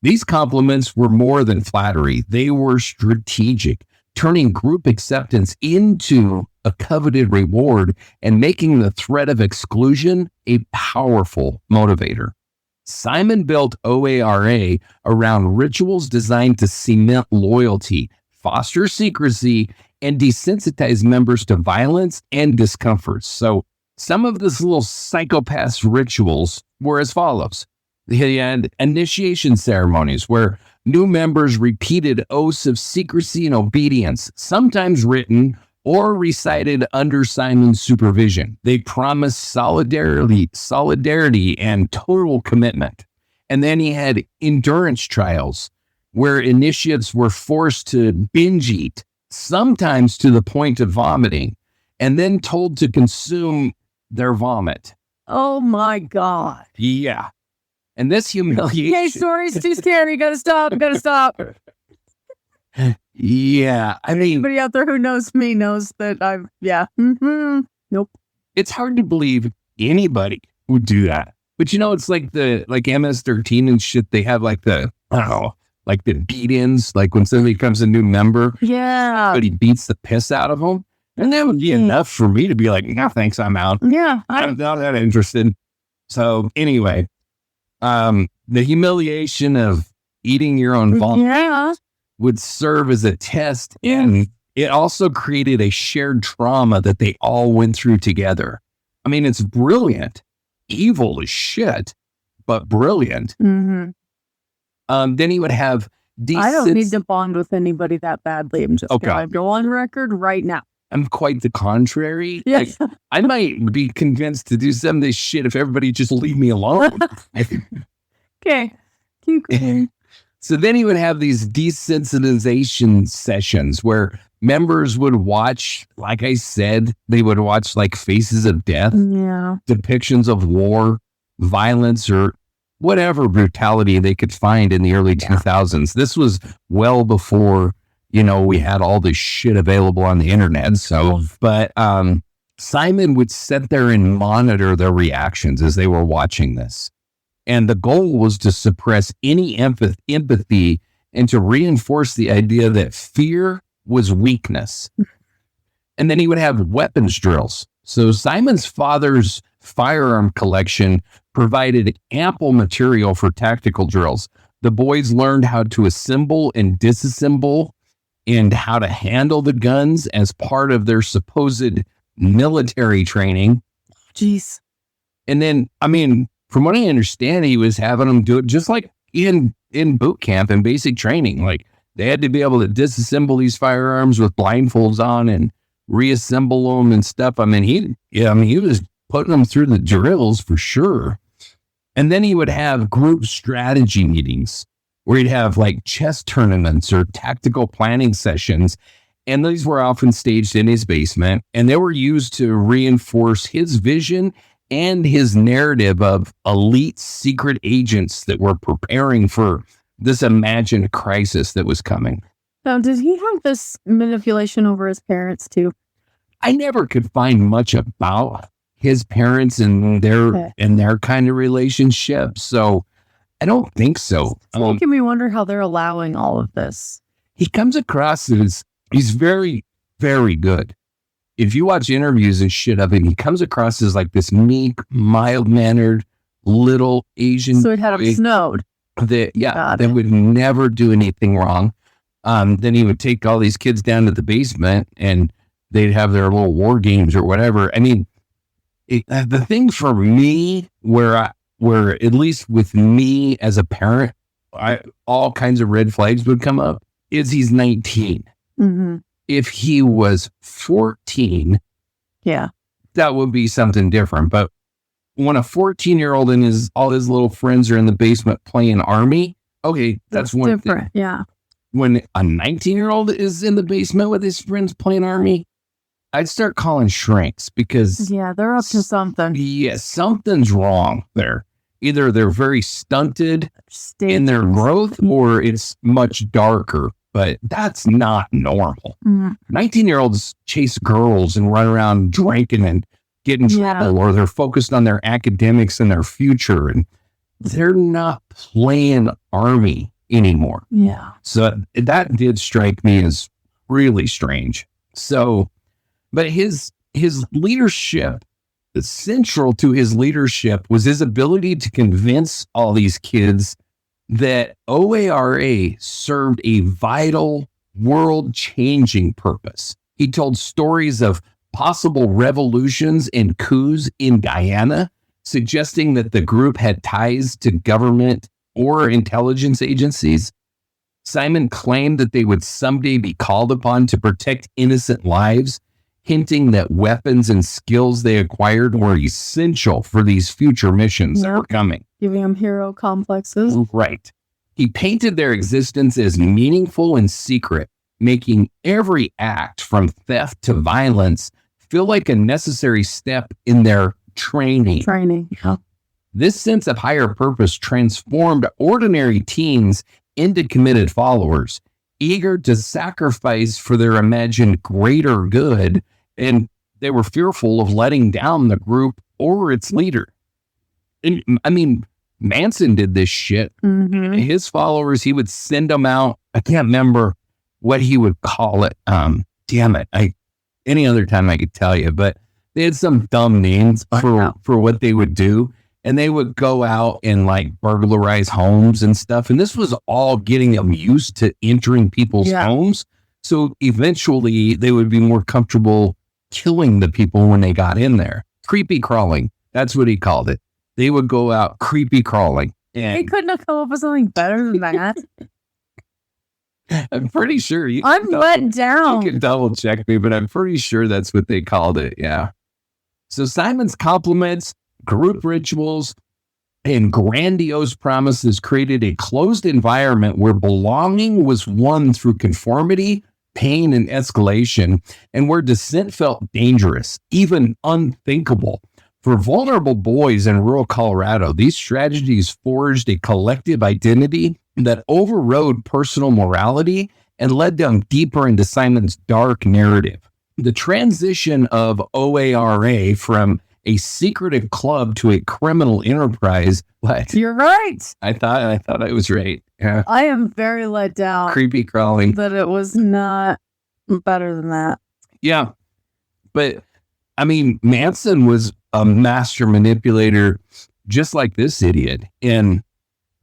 These compliments were more than flattery. They were strategic, turning group acceptance into a coveted reward and making the threat of exclusion a powerful motivator. Simon built O.A.R.A. around rituals designed to cement loyalty, foster secrecy, and desensitize members to violence and discomfort. So some of these little psychopath rituals were as follows. They had initiation ceremonies where new members repeated oaths of secrecy and obedience, sometimes written or recited under Simon's supervision. They promised solidarity and total commitment. And then he had endurance trials where initiates were forced to binge eat, sometimes to the point of vomiting, and then told to consume their vomit. Oh my God. Yeah. And this humiliation. Okay, story's too scary. Gotta stop. Yeah. I mean, anybody out there who knows me knows that Nope. It's hard to believe anybody would do that. But it's like the MS-13 and shit. They have like the beat-ins, like when somebody becomes a new member. Yeah. But he beats the piss out of them. And that would be enough for me to be like, no, thanks, I'm out. Yeah. I'm not that interested. So anyway, the humiliation of eating your own vomit would serve as a test. And it also created a shared trauma that they all went through together. I mean, it's brilliant. Evil as shit, but brilliant. Mm-hmm. Then he would have I don't need to bond with anybody that badly. I'm just going to go on record right now. I'm quite the contrary. Yes. I might be convinced to do some of this shit if everybody just leave me alone. Okay. Keep going. So then he would have these desensitization sessions where members would watch, like I said, they would watch like Faces of Death, depictions of war, violence, or whatever brutality they could find in the early 2000s. This was well before, we had all this shit available on the internet. So, but Simon would sit there and monitor their reactions as they were watching this. And the goal was to suppress any empathy and to reinforce the idea that fear was weakness. And then he would have weapons drills. So Simon's father's firearm collection provided ample material for tactical drills. The boys learned how to assemble and disassemble and how to handle the guns as part of their supposed military training. Jeez. And then, from what I understand, he was having them do it just like in boot camp and basic training. Like they had to be able to disassemble these firearms with blindfolds on and reassemble them and stuff. He was putting them through the drills for sure. And then he would have group strategy meetings where he'd have like chess tournaments or tactical planning sessions. And these were often staged in his basement, and they were used to reinforce his vision and his narrative of elite secret agents that were preparing for this imagined crisis that was coming. Now, did he have this manipulation over his parents too? I never could find much about his parents and their kind of relationship. So I don't think so. It's making me wonder how they're allowing all of this. He comes across as he's very, very good. If you watch interviews and shit of him, he comes across as like this meek, mild-mannered little Asian. So it had him snowed. That would never do anything wrong. Then he would take all these kids down to the basement and they'd have their little war games or whatever. The thing for me where at least with me as a parent, all kinds of red flags would come up is he's 19. Mm-hmm. If he was 14, that would be something different. But when a 14-year-old and all his little friends are in the basement playing Army, okay, that's one different. thing. Yeah. When a 19-year-old is in the basement with his friends playing Army, I'd start calling shrinks because they're up to something. Yeah, something's wrong there. Either they're very stunted in their growth or it's much darker. But that's not normal. 19-year-olds chase girls and run around drinking and get in trouble, or they're focused on their academics and their future, and they're not playing Army anymore. Yeah. So that did strike me as really strange. So, but his leadership, central to his leadership was his ability to convince all these kids that O.A.R.A. served a vital, world-changing purpose. He told stories of possible revolutions and coups in Guyana, suggesting that the group had ties to government or intelligence agencies. Simon claimed that they would someday be called upon to protect innocent lives, hinting that weapons and skills they acquired were essential for these future missions that were coming. Giving them hero complexes. Right. He painted their existence as meaningful and secret, making every act from theft to violence feel like a necessary step in their training. This sense of higher purpose transformed ordinary teens into committed followers, eager to sacrifice for their imagined greater good, and they were fearful of letting down the group or its leader. And, I mean, Manson did this shit. Mm-hmm. His followers, he would send them out. I can't remember what he would call it. Damn it. Any other time I could tell you, but they had some dumb names for what they would do. And they would go out and like burglarize homes and stuff. And this was all getting them used to entering people's homes. So eventually they would be more comfortable killing the people when they got in there. Creepy crawling. That's what he called it. They would go out creepy crawling. And He couldn't have come up with something better than that. I'm pretty sure. I'm let down. You can double check me, but I'm pretty sure that's what they called it. Yeah. So Simon's compliments, group rituals, and grandiose promises created a closed environment where belonging was won through conformity, pain, and escalation, and where dissent felt dangerous, even unthinkable. For vulnerable boys in rural Colorado, these strategies forged a collective identity that overrode personal morality and led them deeper into Simon's dark narrative. The transition of O.A.R.A. from a secretive club to a criminal enterprise. What? You're right. I thought I was right. Yeah. I am very let down Creepy crawling. that it was not better than that. Yeah. But I mean, Manson was a master manipulator just like this idiot. And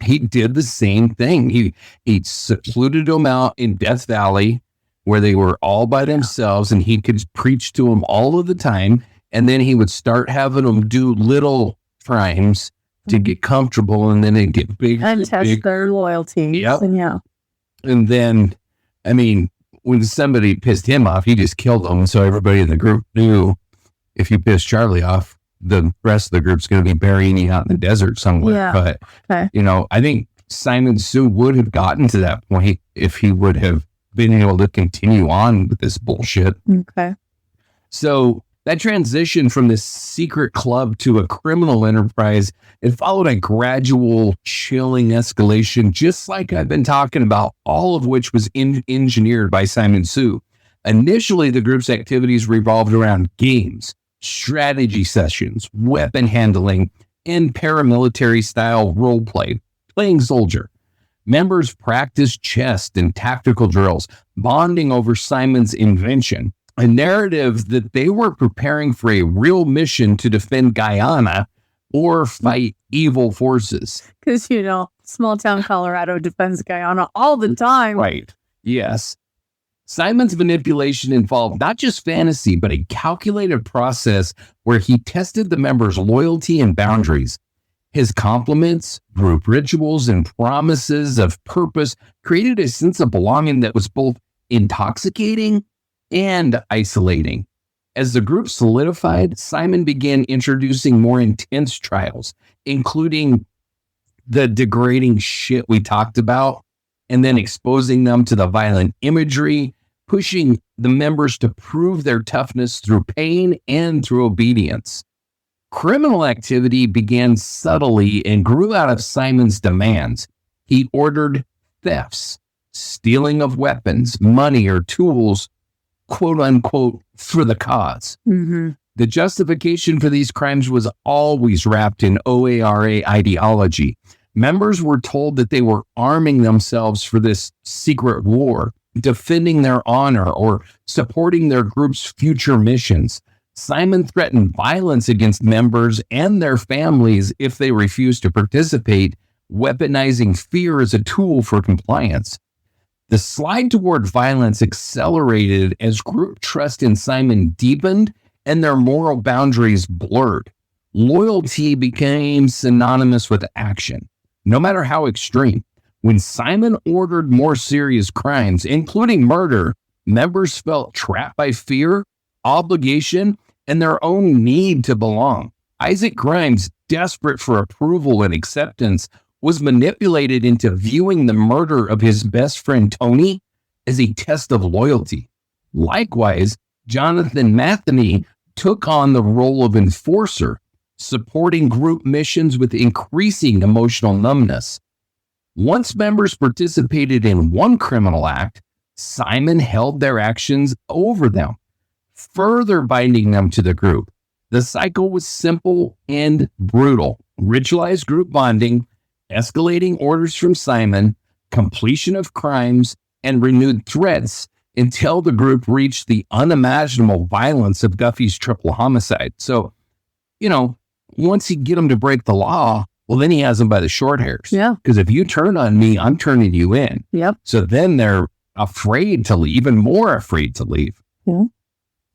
he did the same thing. He secluded them out in Death Valley where they were all by themselves and he could preach to them all of the time. And then he would start having them do little crimes to get comfortable, and then they'd get bigger and test their loyalty. Yep. And And then, I mean, when somebody pissed him off, he just killed them. So everybody in the group knew if you piss Charlie off, the rest of the group's going to be burying you out in the desert somewhere. Yeah. But, you know, I think Simon Sue would have gotten to that point if he would have been able to continue on with this bullshit. Okay. So that transition from this secret club to a criminal enterprise, it followed a gradual, chilling escalation, just like I've been talking about, all of which was engineered by Simon Sue. Initially, the group's activities revolved around games, strategy sessions, weapon handling, and paramilitary-style role play, playing soldier. Members practiced chess and tactical drills, bonding over Simon's invention, a narrative that they were preparing for a real mission to defend Guyana or fight evil forces. Because, you know, small town Colorado defends Guyana all the time. Right. Yes. Simon's manipulation involved not just fantasy, but a calculated process where he tested the members' loyalty and boundaries. His compliments, group rituals, and promises of purpose created a sense of belonging that was both intoxicating and isolating. As the group solidified, Simon began introducing more intense trials, including the degrading shit we talked about, and then exposing them to the violent imagery, pushing the members to prove their toughness through pain and through obedience. Criminal activity began subtly and grew out of Simon's demands. He ordered thefts, stealing of weapons, money, or tools, quote unquote, for the cause. Mm-hmm. The justification for these crimes was always wrapped in O.A.R.A. ideology. Members were told that they were arming themselves for this secret war, defending their honor, or supporting their group's future missions. Simon threatened violence against members and their families if they refused to participate, weaponizing fear as a tool for compliance. The slide toward violence accelerated as group trust in Simon deepened and their moral boundaries blurred. Loyalty became synonymous with action, no matter how extreme. When Simon ordered more serious crimes, including murder, members felt trapped by fear, obligation, and their own need to belong. Isaac Grimes, desperate for approval and acceptance, was manipulated into viewing the murder of his best friend Tony as a test of loyalty. Likewise, Jonathan Matheny took on the role of enforcer, supporting group missions with increasing emotional numbness. Once members participated in one criminal act, Simon held their actions over them, further binding them to the group. The cycle was simple and brutal. Ritualized group bonding, escalating orders from Simon, completion of crimes, and renewed threats until the group reached the unimaginable violence of Guffey's triple homicide. So, once you get them to break the law, well, then he has them by the short hairs. Yeah. Because if you turn on me, I'm turning you in. Yep. So then they're afraid to leave, even more afraid to leave. Yeah.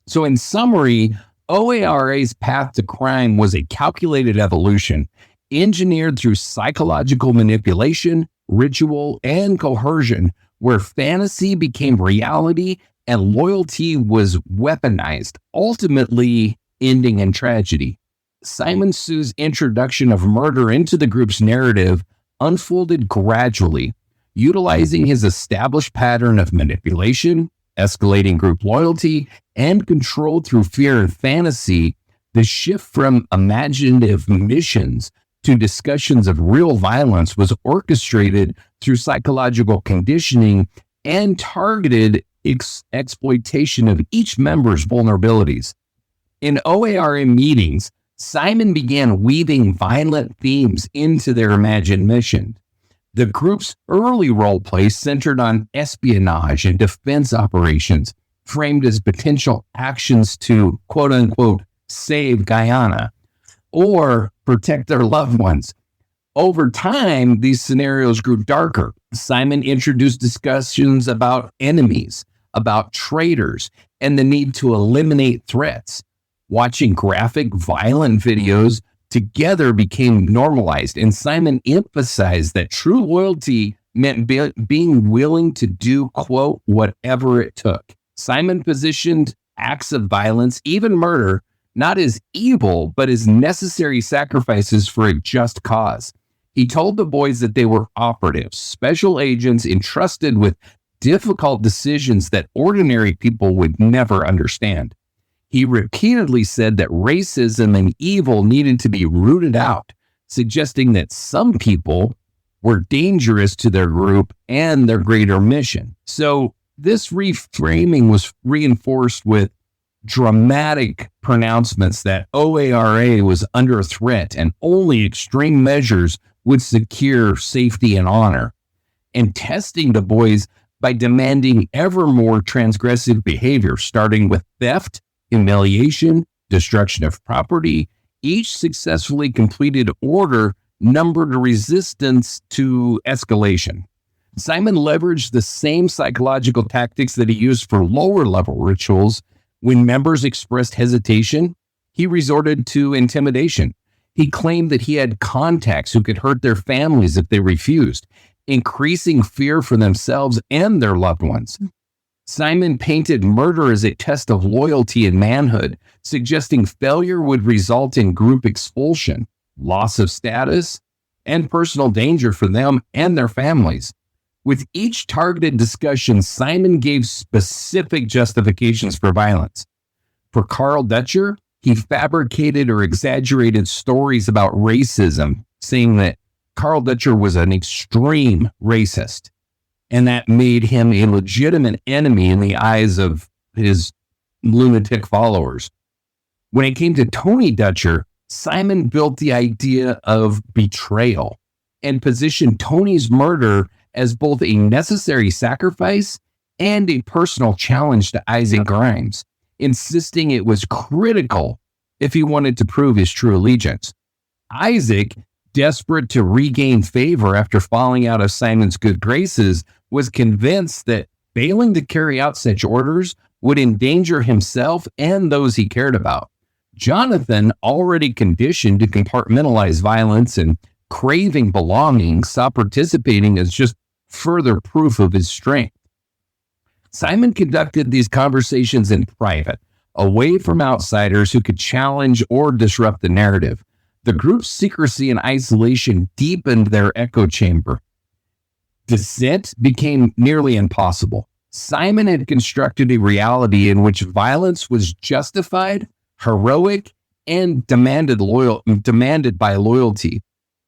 So in summary, O.A.R.A's path to crime was a calculated evolution, engineered through psychological manipulation, ritual, and coercion, where fantasy became reality and loyalty was weaponized, ultimately ending in tragedy. Simon Sue's introduction of murder into the group's narrative unfolded gradually, utilizing his established pattern of manipulation, escalating group loyalty, and control through fear and fantasy. The shift from imaginative missions to discussions of real violence was orchestrated through psychological conditioning and targeted exploitation of each member's vulnerabilities. In O.A.R.A meetings, Simon began weaving violent themes into their imagined mission. The group's early role play centered on espionage and defense operations, framed as potential actions to, quote unquote, save Guyana or protect their loved ones. Over time, these scenarios grew darker. Simon introduced discussions about enemies, about traitors, and the need to eliminate threats. Watching graphic, violent videos together became normalized, and Simon emphasized that true loyalty meant being willing to do, quote, whatever it took. Simon positioned acts of violence, even murder, not as evil, but as necessary sacrifices for a just cause. He told the boys that they were operatives, special agents entrusted with difficult decisions that ordinary people would never understand. He repeatedly said that racism and evil needed to be rooted out, suggesting that some people were dangerous to their group and their greater mission. So this reframing was reinforced with dramatic pronouncements that O.A.R.A was under threat and only extreme measures would secure safety and honor, and testing the boys by demanding ever more transgressive behavior, starting with theft, humiliation, destruction of property. Each successfully completed order numbered resistance to escalation. Simon leveraged the same psychological tactics that he used for lower level rituals. When members expressed hesitation, he resorted to intimidation. He claimed that he had contacts who could hurt their families if they refused, increasing fear for themselves and their loved ones. Simon painted murder as a test of loyalty and manhood, suggesting failure would result in group expulsion, loss of status, and personal danger for them and their families. With each targeted discussion, Simon gave specific justifications for violence. For Carl Dutcher, he fabricated or exaggerated stories about racism, saying that Carl Dutcher was an extreme racist, and that made him a legitimate enemy in the eyes of his lunatic followers. When it came to Tony Dutcher, Simon built the idea of betrayal and positioned Tony's murder as both a necessary sacrifice and a personal challenge to Isaac Grimes, insisting it was critical if he wanted to prove his true allegiance. Isaac, desperate to regain favor after falling out of Simon's good graces, was convinced that failing to carry out such orders would endanger himself and those he cared about. Jonathan, already conditioned to compartmentalize violence and craving belonging, saw participating as just further proof of his strength. Simon conducted these conversations in private, away from outsiders who could challenge or disrupt the narrative. The group's secrecy and isolation deepened their echo chamber. Dissent became nearly impossible. Simon had constructed a reality in which violence was justified, heroic, and demanded by loyalty.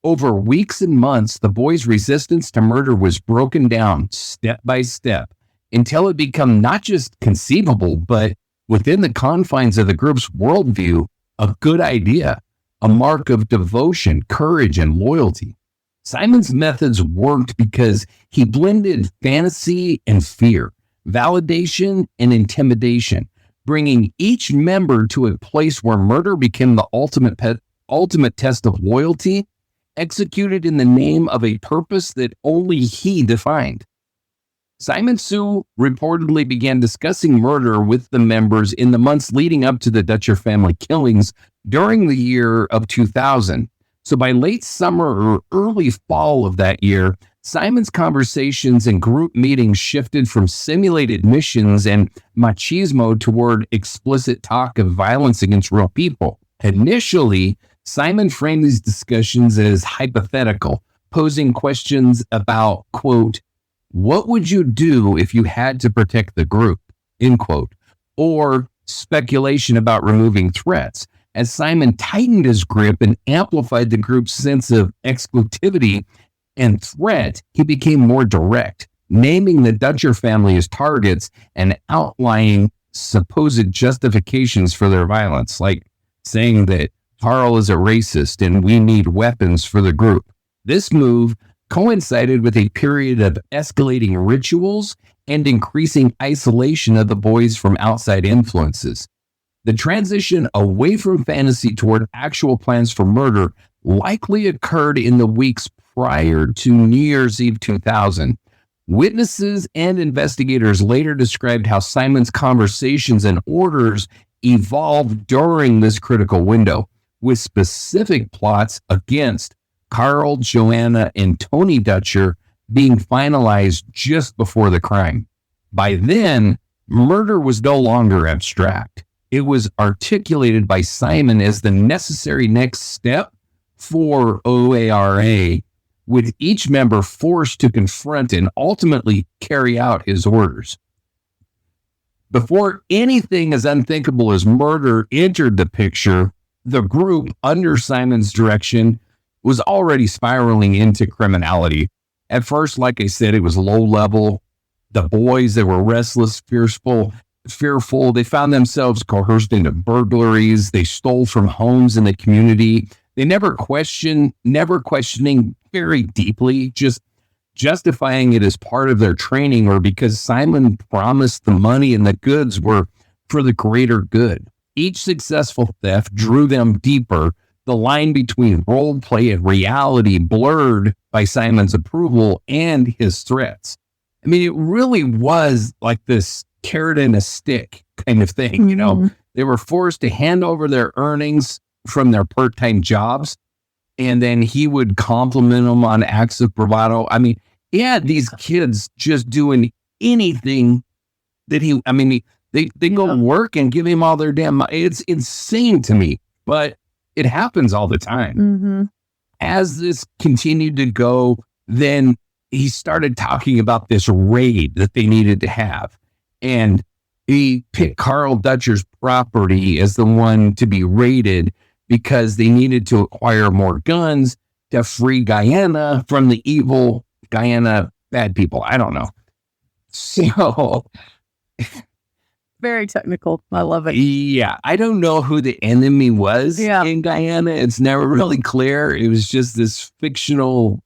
Over weeks and months, the boys' resistance to murder was broken down step by step until it became not just conceivable, but within the confines of the group's worldview, a good idea, a mark of devotion, courage, and loyalty. Simon's methods worked because he blended fantasy and fear, validation and intimidation, bringing each member to a place where murder became the ultimate test of loyalty, executed in the name of a purpose that only he defined. Simon Sue reportedly began discussing murder with the members in the months leading up to the Dutcher family killings during the year of 2000. So by late summer or early fall of that year, Simon's conversations and group meetings shifted from simulated missions and machismo toward explicit talk of violence against real people. Initially, Simon framed these discussions as hypothetical, posing questions about, quote, what would you do if you had to protect the group, end quote, or speculation about removing threats. As Simon tightened his grip and amplified the group's sense of exclusivity and threat, he became more direct, naming the Dutcher family as targets and outlining supposed justifications for their violence, like saying that Carl is a racist and we need weapons for the group. This move coincided with a period of escalating rituals and increasing isolation of the boys from outside influences. The transition away from fantasy toward actual plans for murder likely occurred in the weeks prior to New Year's Eve 2000. Witnesses and investigators later described how Simon's conversations and orders evolved during this critical window, with specific plots against Carl, Joanna, and Tony Dutcher being finalized just before the crime. By then, murder was no longer abstract. It was articulated by Simon as the necessary next step for O.A.R.A., with each member forced to confront and ultimately carry out his orders. Before anything as unthinkable as murder entered the picture, the group, under Simon's direction, was already spiraling into criminality. At first, like I said, it was low level. The boys, they were restless, fearful. They found themselves coerced into burglaries. They stole from homes in the community. They never questioning very deeply, just justifying it as part of their training or because Simon promised the money and the goods were for the greater good. Each successful theft drew them deeper. The line between role play and reality blurred by Simon's approval and his threats. I mean, it really was like this carrot and a stick kind of thing, you know. They were forced to hand over their earnings from their part-time jobs, and then he would compliment them on acts of bravado. I mean, he had these kids just doing anything that they go work and give him all their damn money. It's insane to me, but it happens all the time. As this continued to go, then he started talking about this raid that they needed to have. And he picked Carl Dutcher's property as the one to be raided because they needed to acquire more guns to free Guyana from the evil Guyana bad people. I don't know. So very technical. I love it. Yeah. I don't know who the enemy was in Guyana. It's never really clear. It was just this fictional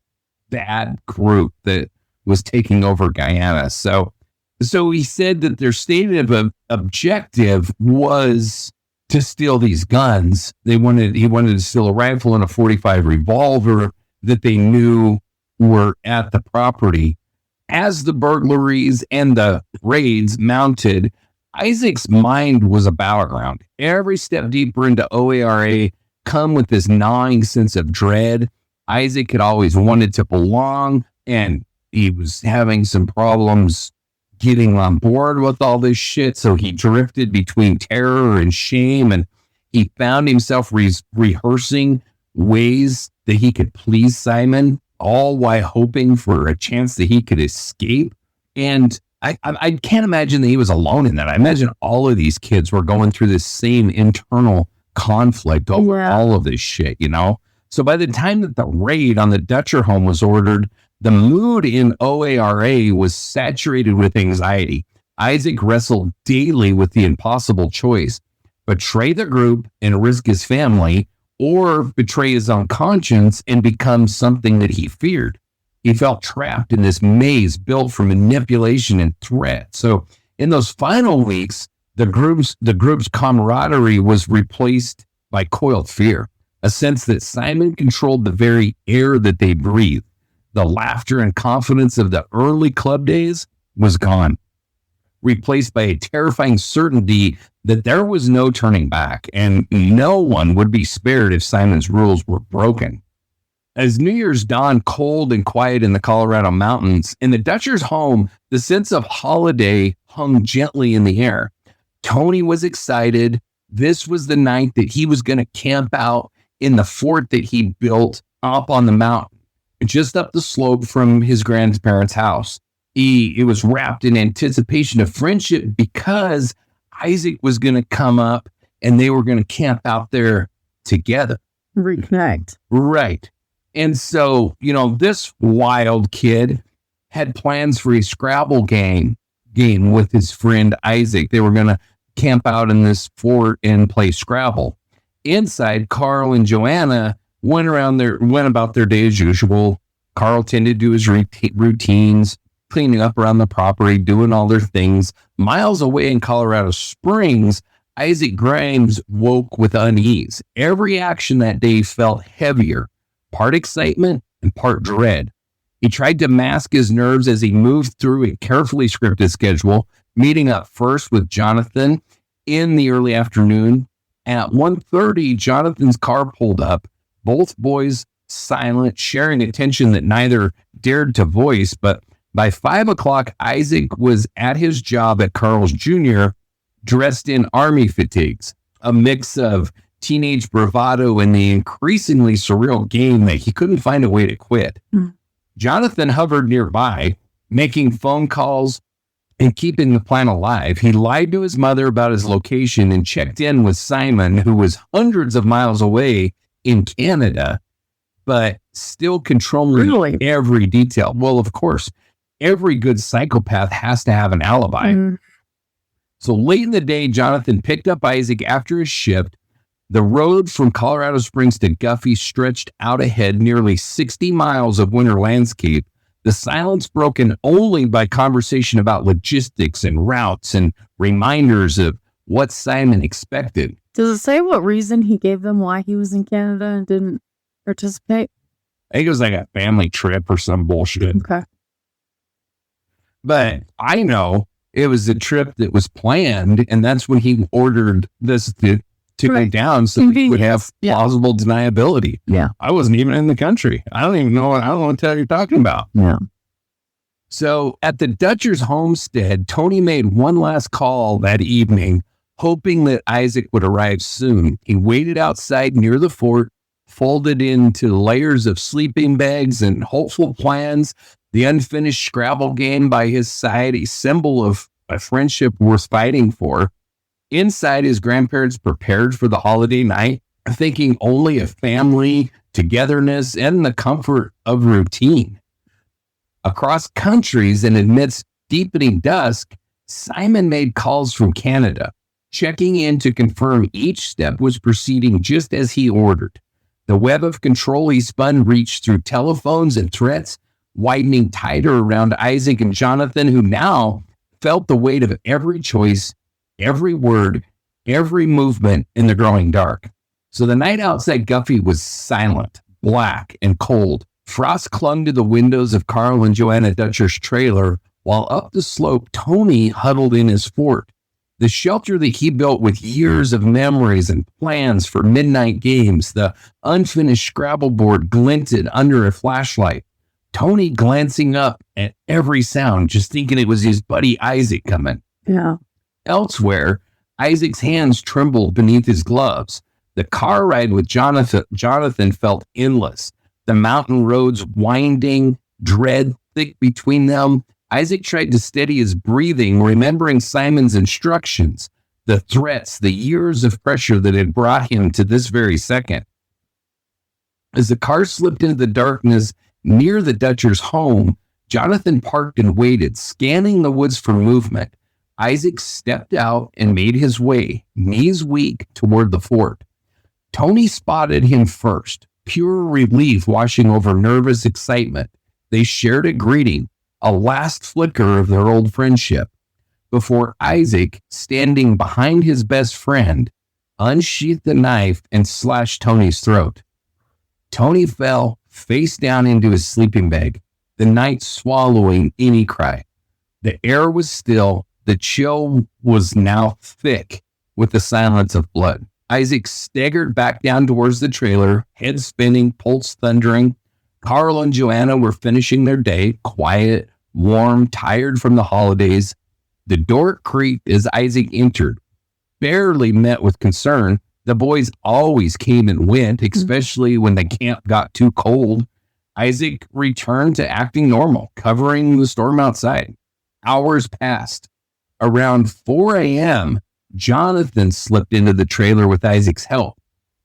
bad group that was taking over Guyana. So he said that their stated objective was to steal these guns. He wanted to steal a rifle and a .45 revolver that they knew were at the property. As the burglaries and the raids mounted, Isaac's mind was a battleground. Every step deeper into O.A.R.A. come with this gnawing sense of dread. Isaac had always wanted to belong, and he was having some problems getting on board with all this shit. So he drifted between terror and shame, and he found himself rehearsing ways that he could please Simon, all while hoping for a chance that he could escape. And I can't imagine that he was alone in that. I imagine all of these kids were going through this same internal conflict over all of this shit, you know? So by the time that the raid on the Dutcher home was ordered, the mood in O.A.R.A. was saturated with anxiety. Isaac wrestled daily with the impossible choice. betray the group and risk his family, or betray his own conscience and become something that he feared. He felt trapped in this maze built for manipulation and threat. So in those final weeks, the group's camaraderie was replaced by coiled fear, a sense that Simon controlled the very air that they breathed. The laughter and confidence of the early club days was gone, replaced by a terrifying certainty that there was no turning back and no one would be spared if Simon's rules were broken. As New Year's dawned cold and quiet in the Colorado mountains, in the Dutchers' home, the sense of holiday hung gently in the air. Tony was excited. This was the night that he was going to camp out in the fort that he built up on the mountain, just up the slope from his grandparents' house. It was wrapped in anticipation of friendship because Isaac was going to come up and they were going to camp out there together. Reconnect. Right. And so, this wild kid had plans for a Scrabble game with his friend Isaac. They were going to camp out in this fort and play Scrabble. Inside, Carl and Joanna went about their day as usual. Carl tended to do his routines, cleaning up around the property, doing all their things. Miles away in Colorado Springs, Isaac Grimes woke with unease. Every action that day felt heavier, part excitement and part dread. He tried to mask his nerves as he moved through a carefully scripted schedule, meeting up first with Jonathan in the early afternoon. At 1:30, Jonathan's car pulled up, both boys silent, sharing a tension that neither dared to voice. But by 5 o'clock, Isaac was at his job at Carl's Jr., dressed in Army fatigues, a mix of teenage bravado and the increasingly surreal game that he couldn't find a way to quit. Jonathan hovered nearby, making phone calls and keeping the plan alive. He lied to his mother about his location and checked in with Simon, who was hundreds of miles away in Canada, but still controlling every detail. Well, of course, every good psychopath has to have an alibi. So late in the day, Jonathan picked up Isaac after his shift. The road from Colorado Springs to Guffey stretched out ahead, nearly 60 miles of winter landscape, the silence broken only by conversation about logistics and routes and reminders of what Simon expected. Does it say what reason he gave them why he was in Canada and didn't participate? I think it was like a family trip or some bullshit. Okay. But I know it was a trip that was planned, and that's when he ordered this to go down so he would have plausible deniability. Yeah. I wasn't even in the country. I don't know what the hell you're talking about. Yeah. So at the Dutchers' homestead, Tony made one last call that evening, hoping that Isaac would arrive soon. He waited outside near the fort, folded into layers of sleeping bags and hopeful plans, the unfinished Scrabble game by his side, a symbol of a friendship worth fighting for. Inside, his grandparents prepared for the holiday night, thinking only of family, togetherness, and the comfort of routine. Across countries and amidst deepening dusk, Simon made calls from Canada, checking in to confirm each step was proceeding just as he ordered. The web of control he spun reached through telephones and threats, widening tighter around Isaac and Jonathan, who now felt the weight of every choice, every word, every movement in the growing dark. So the night outside Guffey was silent, black, and cold. Frost clung to the windows of Carl and Joanna Dutcher's trailer, while up the slope, Tony huddled in his fort. The shelter that he built with years of memories and plans for midnight games, the unfinished Scrabble board glinted under a flashlight. Tony glancing up at every sound, just thinking it was his buddy Isaac coming. Yeah. Elsewhere, Isaac's hands trembled beneath his gloves. The car ride with Jonathan felt endless. The mountain roads winding, dread thick between them. Isaac tried to steady his breathing, remembering Simon's instructions, the threats, the years of pressure that had brought him to this very second. As the car slipped into the darkness near the Dutchers' home, Jonathan parked and waited, scanning the woods for movement. Isaac stepped out and made his way, knees weak, toward the fort. Tony spotted him first, pure relief washing over nervous excitement. They shared a greeting, a last flicker of their old friendship, before Isaac, standing behind his best friend, unsheathed the knife and slashed Tony's throat. Tony fell face down into his sleeping bag, the night swallowing any cry. The air was still. The chill was now thick with the silence of blood. Isaac staggered back down towards the trailer, head spinning, pulse thundering. Carl and Joanna were finishing their day, quiet, warm, tired from the holidays. The door creaked as Isaac entered. Barely met with concern, the boys always came and went, especially when the camp got too cold. Isaac returned to acting normal, covering the storm outside. Hours passed. Around 4 a.m., Jonathan slipped into the trailer with Isaac's help.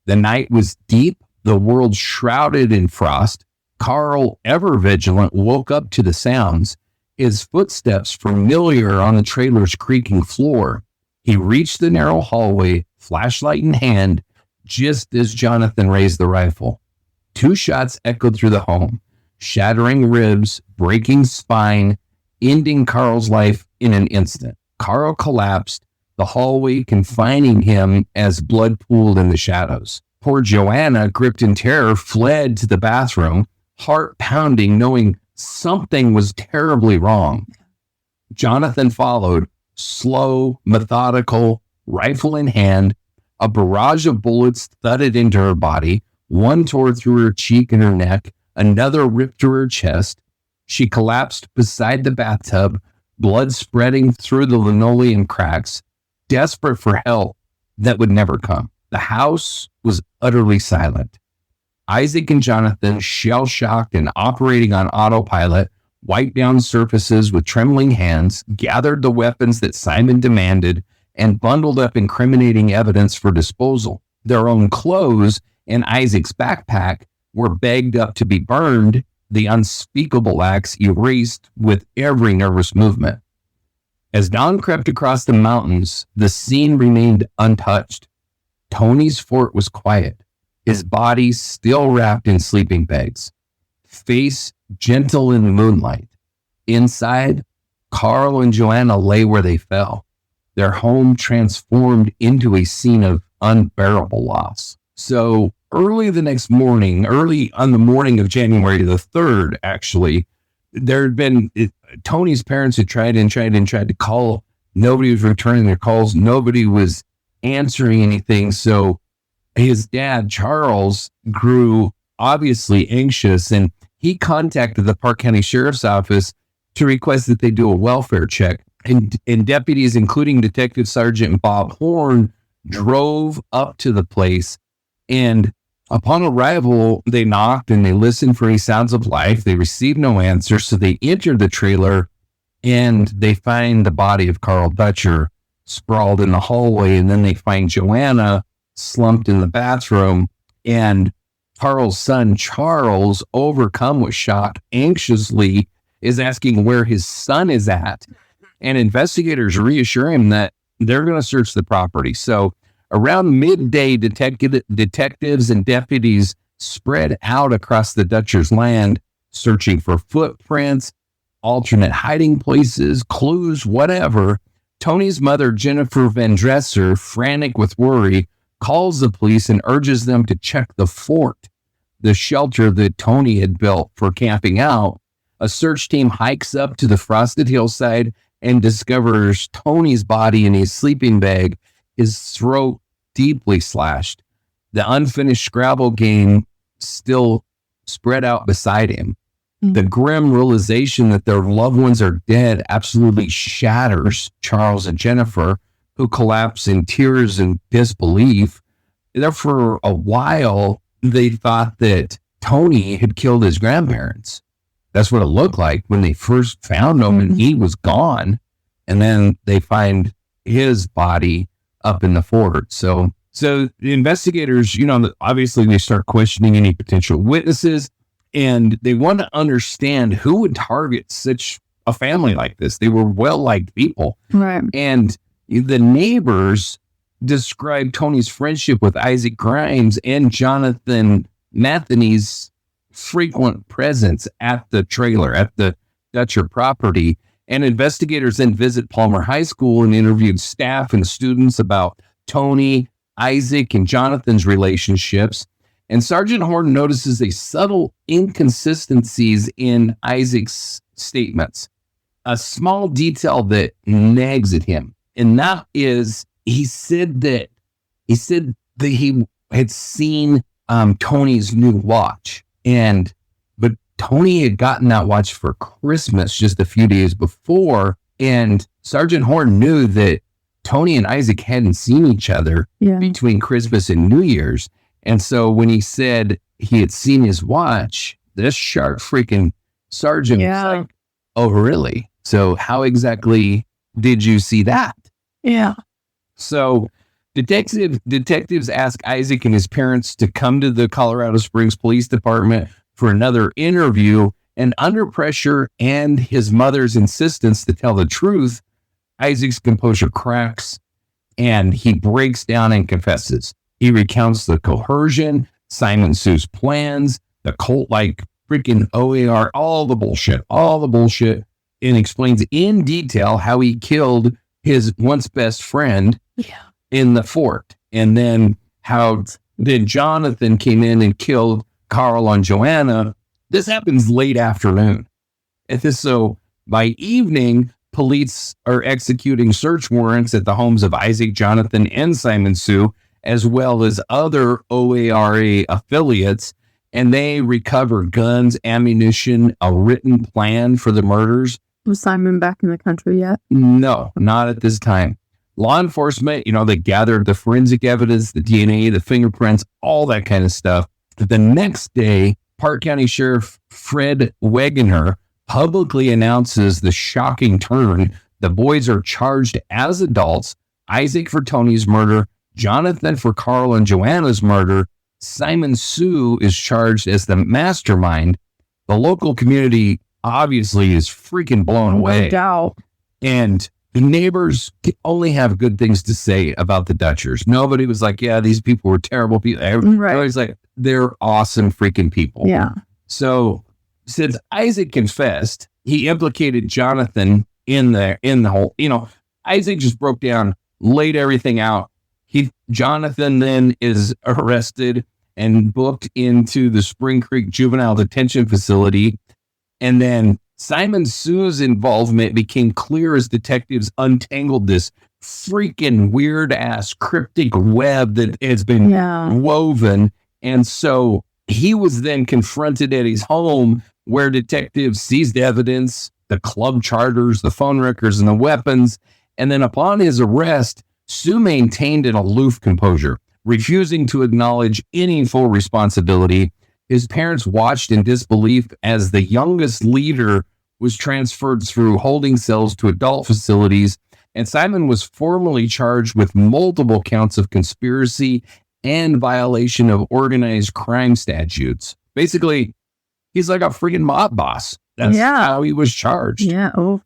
The night was deep, the world shrouded in frost. Carl, ever vigilant, woke up to the sounds, his footsteps familiar on the trailer's creaking floor. He reached the narrow hallway, flashlight in hand, just as Jonathan raised the rifle. 2 shots echoed through the home, shattering ribs, breaking spine, ending Carl's life in an instant. Carl collapsed, the hallway confining him as blood pooled in the shadows. Poor Joanna, gripped in terror, fled to the bathroom, heart pounding, knowing something was terribly wrong. Jonathan followed, slow, methodical, rifle in hand. A barrage of bullets thudded into her body. One tore through her cheek and her neck. Another ripped through her chest. She collapsed beside the bathtub, blood spreading through the linoleum cracks, desperate for help that would never come. The house was utterly silent. Isaac and Jonathan, shell-shocked and operating on autopilot, wiped down surfaces with trembling hands, gathered the weapons that Simon demanded, and bundled up incriminating evidence for disposal. Their own clothes and Isaac's backpack were bagged up to be burned, the unspeakable acts erased with every nervous movement. As dawn crept across the mountains, the scene remained untouched. Tony's fort was quiet, his body still wrapped in sleeping bags, face gentle in the moonlight. Inside, Carl and Joanna lay where they fell, their home transformed into a scene of unbearable loss. So early the next morning, early on the morning of January the 3rd, actually, there had been, Tony's parents had tried to call. Nobody was returning their calls. Nobody was answering anything. So his dad, Charles, grew obviously anxious, and he contacted the Park County Sheriff's Office to request that they do a welfare check. And deputies, including Detective Sergeant Bob Horn, drove up to the place. And upon arrival, they knocked and they listened for any sounds of life. They received no answer, so they entered the trailer and they find the body of Carl Dutcher sprawled in the hallway. And then they find Joanna slumped in the bathroom. And Carl's son, Charles, overcome with shock, anxiously is asking where his son is at. And investigators reassure him that they're going to search the property. So around midday, detectives and deputies spread out across the Dutcher's land, searching for footprints, alternate hiding places, clues, whatever. Tony's mother, Jennifer Van Dresser, frantic with worry, calls the police and urges them to check the fort, the shelter that Tony had built for camping out. A search team hikes up to the frosted hillside and discovers Tony's body in his sleeping bag, his throat deeply slashed, the unfinished Scrabble game still spread out beside him. Mm-hmm. The grim realization that their loved ones are dead absolutely shatters Charles and Jennifer, who collapse in tears and disbelief. There for a while, they thought that Tony had killed his grandparents. That's what it looked like when they first found him, and he was gone. And then they find his body up in the fort. So the investigators, obviously they start questioning any potential witnesses, and they want to understand who would target such a family like this. They were well-liked people. Right. And the neighbors described Tony's friendship with Isaac Grimes and Jonathan Mathany's frequent presence at the trailer, at the Dutcher property. And investigators then visit Palmer High School and interviewed staff and students about Tony, Isaac, and Jonathan's relationships. And Sergeant Horn notices a subtle inconsistencies in Isaac's statements, a small detail that nags at him. And that is, he said that he had seen Tony's new watch, but Tony had gotten that watch for Christmas just a few days before, and Sergeant Horn knew that Tony and Isaac hadn't seen each other between Christmas and New Year's. And so when he said he had seen his watch, this sharp freaking sergeant was like, oh, really? So how exactly did you see that? Yeah. So detectives ask Isaac and his parents to come to the Colorado Springs Police Department for another interview. And under pressure and his mother's insistence to tell the truth, Isaac's composure cracks and he breaks down and confesses. He recounts the coercion, Simon Sue's plans, the cult-like freaking O.A.R.A, all the bullshit, and explains in detail how he killed his once best friend in the fort. And then how then Jonathan came in and killed Carl and Joanna. This happens late afternoon. So by evening, police are executing search warrants at the homes of Isaac, Jonathan, and Simon Sue, as well as other O.A.R.A affiliates, and they recover guns, ammunition, a written plan for the murders. Was Simon back in the country yet? No, not at this time. Law enforcement, they gathered the forensic evidence, the DNA, the fingerprints, all that kind of stuff. The next day, Park County Sheriff Fred Wegener publicly announces the shocking turn. The boys are charged as adults, Isaac for Tony's murder, Jonathan for Carl and Joanna's murder. Simon Sue is charged as the mastermind. The local community obviously is freaking blown away. No doubt. And the neighbors only have good things to say about the Dutchers. Nobody was like, yeah, these people were terrible people. Everybody's like, they're awesome freaking people. Yeah. So since Isaac confessed, he implicated Jonathan in the whole, Isaac just broke down, laid everything out. Jonathan then is arrested and booked into the Spring Creek Juvenile Detention Facility. And then Simon Sue's involvement became clear as detectives untangled this freaking weird ass cryptic web that has been woven. And so he was then confronted at his home, where detectives seized evidence, the club charters, the phone records, and the weapons. And then upon his arrest, Sue maintained an aloof composure, refusing to acknowledge any full responsibility. His parents watched in disbelief as the youngest leader was transferred through holding cells to adult facilities, and Simon was formally charged with multiple counts of conspiracy and violation of organized crime statutes. Basically, he's like a freaking mob boss. That's how he was charged. Yeah. Oh.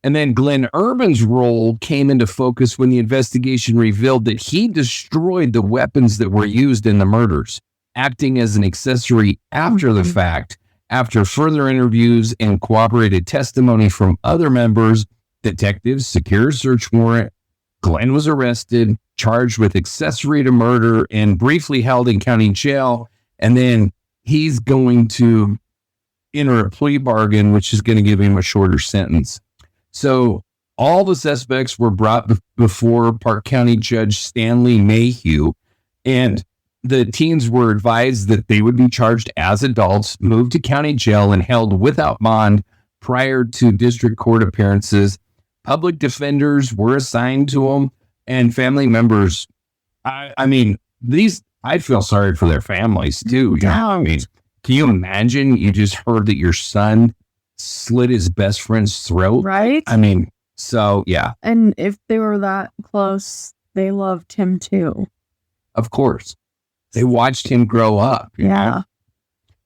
And then Glenn Urban's role came into focus when the investigation revealed that he destroyed the weapons that were used in the murders, acting as an accessory after the fact. After further interviews and corroborated testimony from other members, detectives secured a search warrant. Glenn was arrested, charged with accessory to murder, and briefly held in county jail. And then he's going to enter a plea bargain, which is going to give him a shorter sentence. So all the suspects were brought before Park County Judge Stanley Mayhew, and the teens were advised that they would be charged as adults, moved to county jail, and held without bond prior to district court appearances. Public defenders were assigned to them, and family members. I mean, I feel sorry for their families too. I mean, can you imagine? You just heard that your son slit his best friend's throat. Right. I mean, so yeah. And if they were that close, they loved him too. Of course. They watched him grow up. Yeah.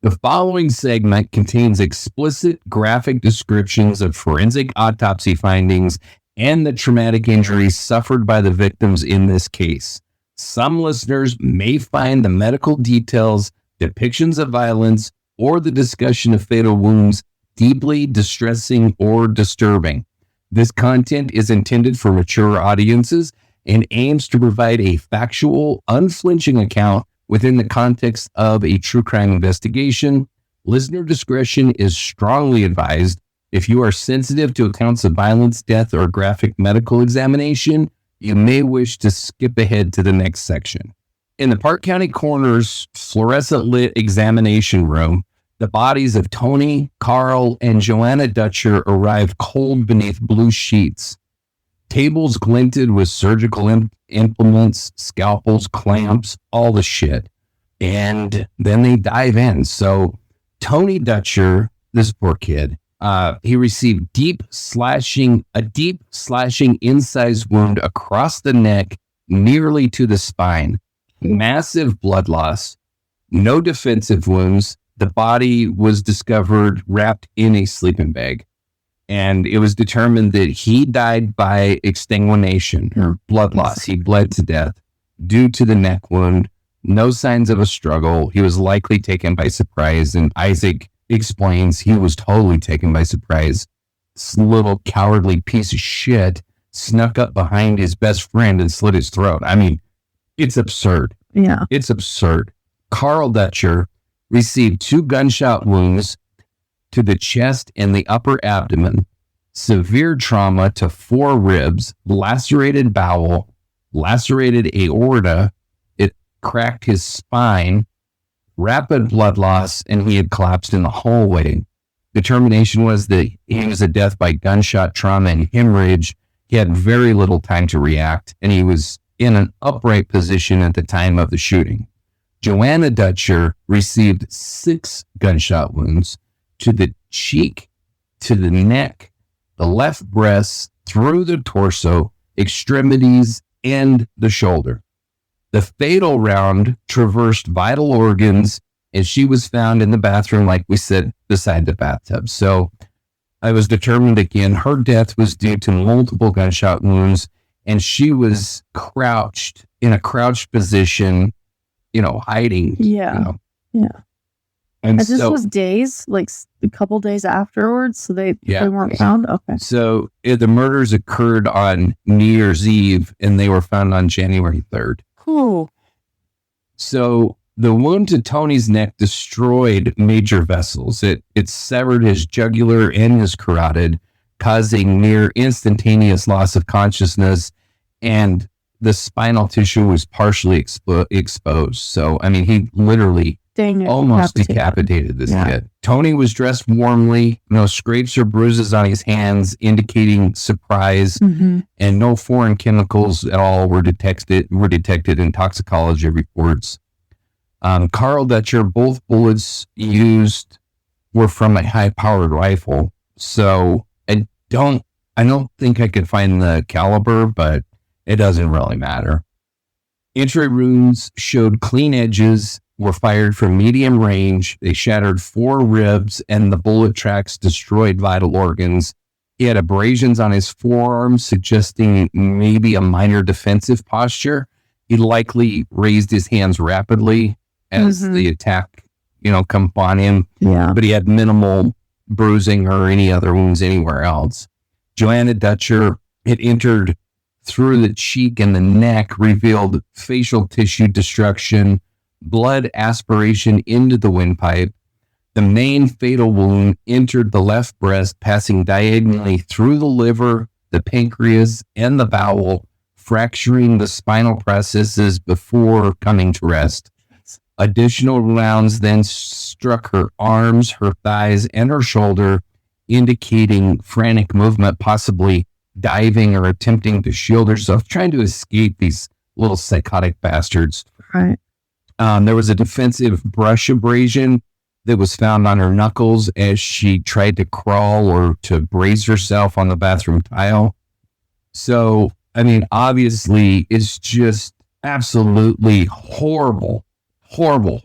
The following segment contains explicit graphic descriptions of forensic autopsy findings and the traumatic injuries suffered by the victims in this case. Some listeners may find the medical details, depictions of violence, or the discussion of fatal wounds deeply distressing or disturbing. This content is intended for mature audiences and aims to provide a factual, unflinching account within the context of a true crime investigation. Listener discretion is strongly advised. If you are sensitive to accounts of violence, death, or graphic medical examination, you may wish to skip ahead to the next section. In the Park County Coroner's fluorescent lit examination room, the bodies of Tony, Carl, and Joanna Dutcher arrived cold beneath blue sheets. Tables glinted with surgical implements, scalpels, clamps, all the shit. And then they dive in. So Tony Dutcher, this poor kid, he received a deep slashing incised wound across the neck, nearly to the spine. Massive blood loss, no defensive wounds. The body was discovered wrapped in a sleeping bag. And it was determined that he died by exsanguination or blood loss. He bled to death due to the neck wound. No signs of a struggle. He was likely taken by surprise. And Isaac explains he was totally taken by surprise. This little cowardly piece of shit snuck up behind his best friend and slit his throat. I mean, it's absurd. Yeah. It's absurd. Carl Dutcher received 2 gunshot wounds to the chest and the upper abdomen, severe trauma to 4 ribs, lacerated bowel, lacerated aorta. It cracked his spine, rapid blood loss, and he had collapsed in the hallway. Determination was that he was a death by gunshot trauma and hemorrhage. He had very little time to react, and he was in an upright position at the time of the shooting. Joanna Dutcher received 6 gunshot wounds to the cheek, to the neck, the left breast, through the torso, extremities, and the shoulder. The fatal round traversed vital organs, and she was found in the bathroom, like we said, beside the bathtub. So I was determined again, her death was due to multiple gunshot wounds, and she was crouched in a crouched position, hiding. Yeah. Yeah. And this was days, like a couple days afterwards, so they weren't found? Okay. So the murders occurred on New Year's Eve, and they were found on January 3rd. Cool. So the wound to Tony's neck destroyed major vessels. It severed his jugular and his carotid, causing near instantaneous loss of consciousness, and the spinal tissue was partially exposed. So, I mean, he literally almost decapitated this kid. Tony was dressed warmly, no scrapes or bruises on his hands, indicating surprise, and no foreign chemicals at all were detected in toxicology reports. Carl Dutcher, both bullets used were from a high-powered rifle. So I don't think I could find the caliber, but it doesn't really matter. Entry wounds showed clean edges, were fired from medium range. They shattered 4 ribs, and the bullet tracks destroyed vital organs. He had abrasions on his forearms, suggesting maybe a minor defensive posture. He likely raised his hands rapidly as the attack, come upon him. Yeah. But he had minimal bruising or any other wounds anywhere else. Joanna Dutcher had entered through the cheek and the neck, revealed facial tissue destruction, blood aspiration into the windpipe. The main fatal wound entered the left breast, passing diagonally through the liver, the pancreas, and the bowel, fracturing the spinal processes before coming to rest. Additional rounds then struck her arms, her thighs, and her shoulder, indicating frantic movement, possibly diving or attempting to shield herself, trying to escape these little psychotic bastards. Right. There was a defensive brush abrasion that was found on her knuckles as she tried to crawl or to brace herself on the bathroom tile. So, I mean, obviously, it's just absolutely horrible to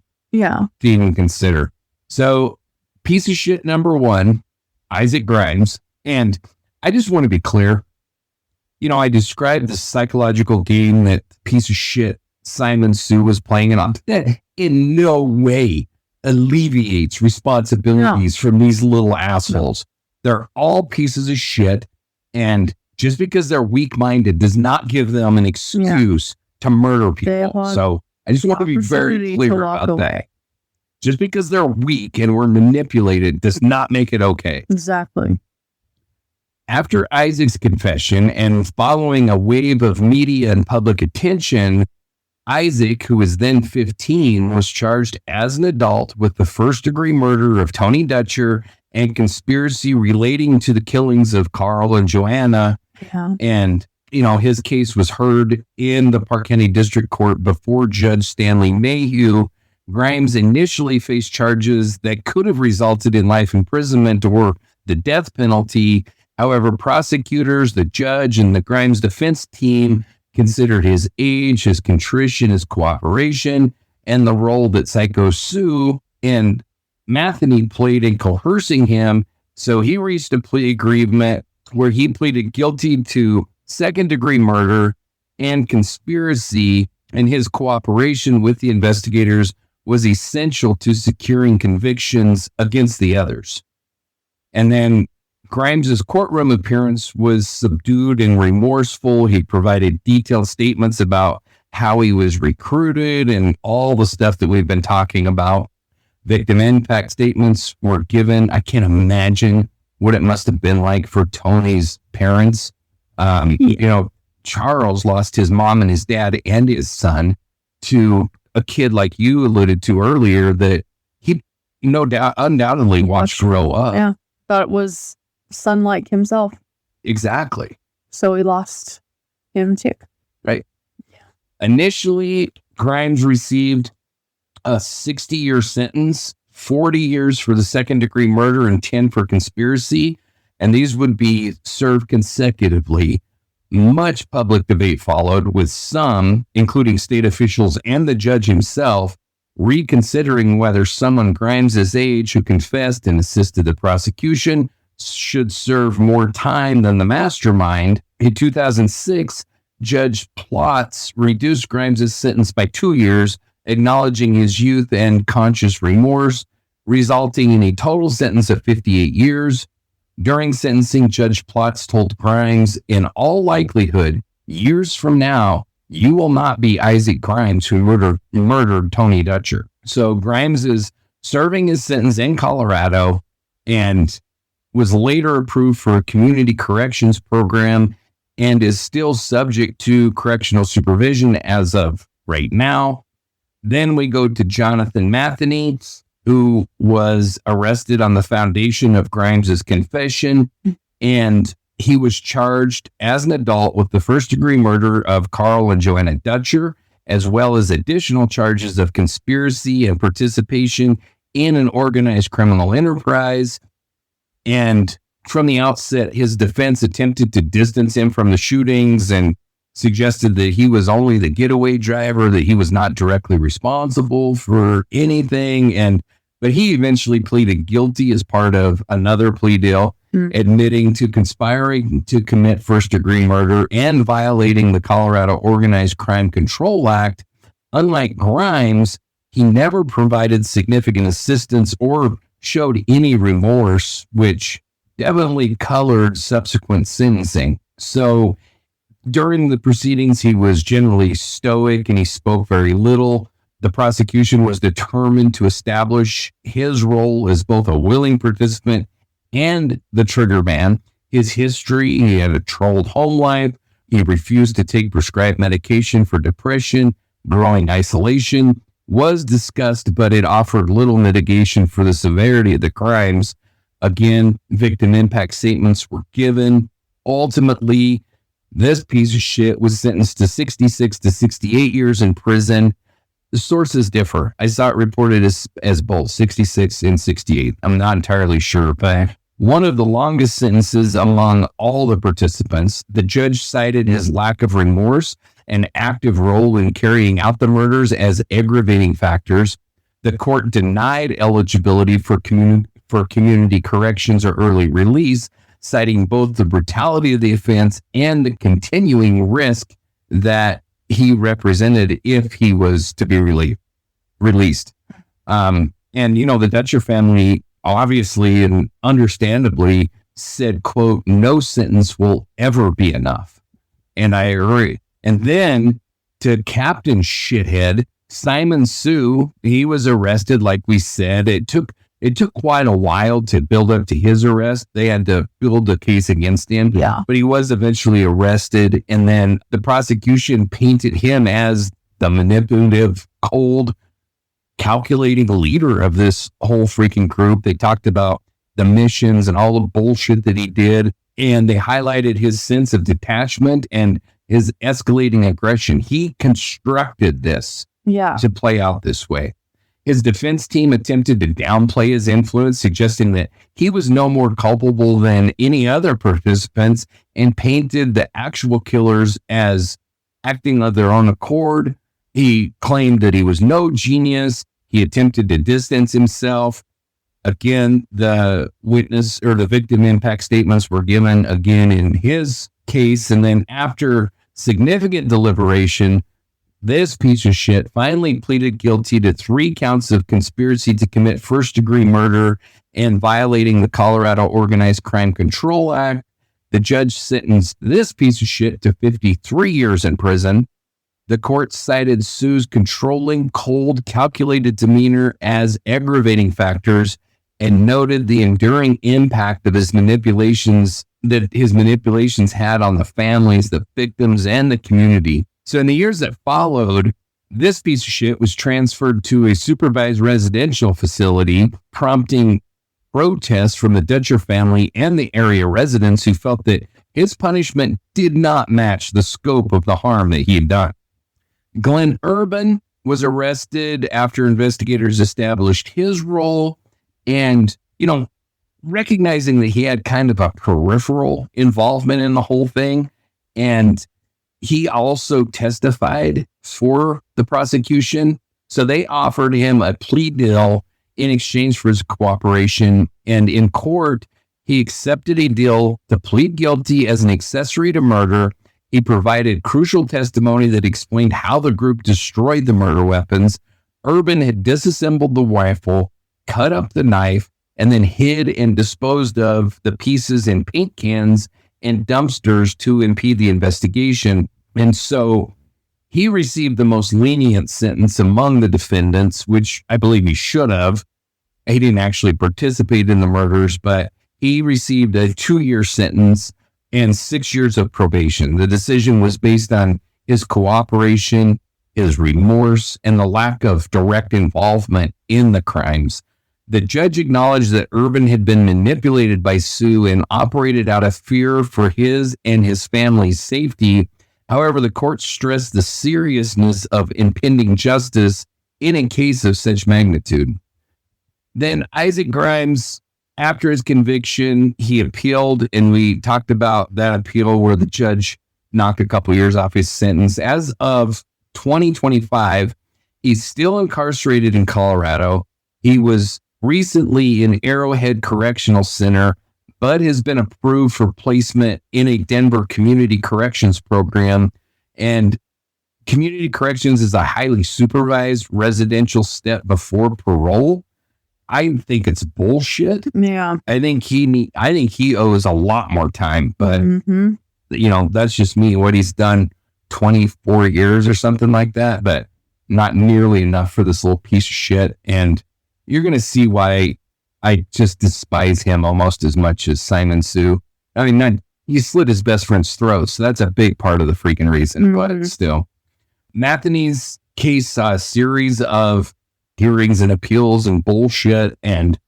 even consider. So piece of shit number one, Isaac Grimes. And I just want to be clear. I described the psychological game that piece of shit Simon Sue was playing it on. That in no way alleviates responsibilities from these little assholes. They're all pieces of shit. And just because they're weak-minded does not give them an excuse to murder people. So I just want to be very clear about that. Just because they're weak and were manipulated does not make it okay. Exactly. After Isaac's confession and following a wave of media and public attention, Isaac, who was then 15, was charged as an adult with the first-degree murder of Tony Dutcher and conspiracy relating to the killings of Carl and Joanna. Yeah. And, his case was heard in the Park County District Court before Judge Stanley Mayhew. Grimes initially faced charges that could have resulted in life imprisonment or the death penalty. However, prosecutors, the judge, and the Grimes defense team considered his age, his contrition, his cooperation, and the role that Psycho Sue and Matheny played in coercing him. So he reached a plea agreement where he pleaded guilty to second-degree murder and conspiracy, and his cooperation with the investigators was essential to securing convictions against the others. And then Grimes's courtroom appearance was subdued and remorseful. He provided detailed statements about how he was recruited and all the stuff that we've been talking about. Victim impact statements were given. I can't imagine what it must have been like for Tony's parents. Charles lost his mom and his dad and his son to a kid like you alluded to earlier that he no doubt undoubtedly watched grow up. Yeah, thought it was son like himself. Exactly. So he lost him too. Right. Yeah. Initially, Grimes received a 60-year sentence, 40 years for the second-degree murder and 10 for conspiracy, and these would be served consecutively. Much public debate followed, with some, including state officials and the judge himself, reconsidering whether someone Grimes's age who confessed and assisted the prosecution should serve more time than the mastermind. In 2006, Judge Plotz reduced Grimes's sentence by 2 years, acknowledging his youth and conscious remorse, resulting in a total sentence of 58 years. During sentencing, Judge Plotz told Grimes, in all likelihood, years from now, you will not be Isaac Grimes who murdered Tony Dutcher. So Grimes is serving his sentence in Colorado and was later approved for a community corrections program and is still subject to correctional supervision as of right now. Then we go to Jonathan Matheny, who was arrested on the foundation of Grimes's confession, and he was charged as an adult with the first-degree murder of Carl and Joanna Dutcher, as well as additional charges of conspiracy and participation in an organized criminal enterprise. And from the outset, his defense attempted to distance him from the shootings and suggested that he was only the getaway driver, that he was not directly responsible for anything. But he eventually pleaded guilty as part of another plea deal, admitting to conspiring to commit first-degree murder and violating the Colorado Organized Crime Control Act. Unlike Grimes, he never provided significant assistance or showed any remorse, which definitely colored subsequent sentencing. So during the proceedings, he was generally stoic and he spoke very little. The prosecution was determined to establish his role as both a willing participant and the trigger man. His history, he had a troubled home life. He refused to take prescribed medication for depression. Growing isolation was discussed, but it offered little mitigation for the severity of the crimes. Again, victim impact statements were given. Ultimately, this piece of shit was sentenced to 66 to 68 years in prison. The sources differ. I saw it reported as both 66 and 68. I'm not entirely sure, but one of the longest sentences among all the participants. The judge cited his lack of remorse and active role in carrying out the murders as aggravating factors. The court denied eligibility for community corrections or early release, citing both the brutality of the offense and the continuing risk that he represented if he was to be released. And, the Dutcher family obviously and understandably said, quote, no sentence will ever be enough. And I agree. And then to Captain Shithead, Simon Sue, he was arrested, like we said. It took quite a while to build up to his arrest. They had to build a case against him. Yeah. But he was eventually arrested. And then the prosecution painted him as the manipulative, cold, calculating leader of this whole freaking group. They talked about the missions and all the bullshit that he did. And they highlighted his sense of detachment and his escalating aggression. He constructed this to play out this way. His defense team attempted to downplay his influence, suggesting that he was no more culpable than any other participants, and painted the actual killers as acting of their own accord. He claimed that he was no genius. He attempted to distance himself. Again, the witness or the victim impact statements were given again in his case. And then after significant deliberation, this piece of shit finally pleaded guilty to 3 counts of conspiracy to commit first-degree murder and violating the Colorado Organized Crime Control Act. The judge sentenced this piece of shit to 53 years in prison. The court cited Sue's controlling, cold, calculated demeanor as aggravating factors and noted the enduring impact of his manipulations had on the families, the victims, and the community. So in the years that followed, this piece of shit was transferred to a supervised residential facility, prompting protests from the Dutcher family and the area residents who felt that his punishment did not match the scope of the harm that he had done. Glenn Urban was arrested after investigators established his role and, recognizing that he had kind of a peripheral involvement in the whole thing. And he also testified for the prosecution. So they offered him a plea deal in exchange for his cooperation. And in court, he accepted a deal to plead guilty as an accessory to murder. He provided crucial testimony that explained how the group destroyed the murder weapons. Urban had disassembled the rifle, cut up the knife, and then hid and disposed of the pieces in paint cans and dumpsters to impede the investigation. And so he received the most lenient sentence among the defendants, which I believe he should have. He didn't actually participate in the murders, but he received a 2-year sentence and 6 years of probation. The decision was based on his cooperation, his remorse, and the lack of direct involvement in the crimes. The judge acknowledged that Urban had been manipulated by Sue and operated out of fear for his and his family's safety. However, the court stressed the seriousness of impending justice in a case of such magnitude. Then Isaac Grimes, after his conviction, he appealed, and we talked about that appeal where the judge knocked a couple years off his sentence. As of 2025, he's still incarcerated in Colorado. He was recently in Arrowhead Correctional Center, but has been approved for placement in a Denver Community Corrections program. And community corrections is a highly supervised residential step before parole. I think it's bullshit. Yeah. I think he owes a lot more time, but that's just me. What he's done 24 years or something like that, but not nearly enough for this little piece of shit. And you're going to see why I just despise him almost as much as Simon Sue. I mean, he slit his best friend's throat, so that's a big part of the freaking reason, but still. Matheny's case saw a series of hearings and appeals and bullshit, and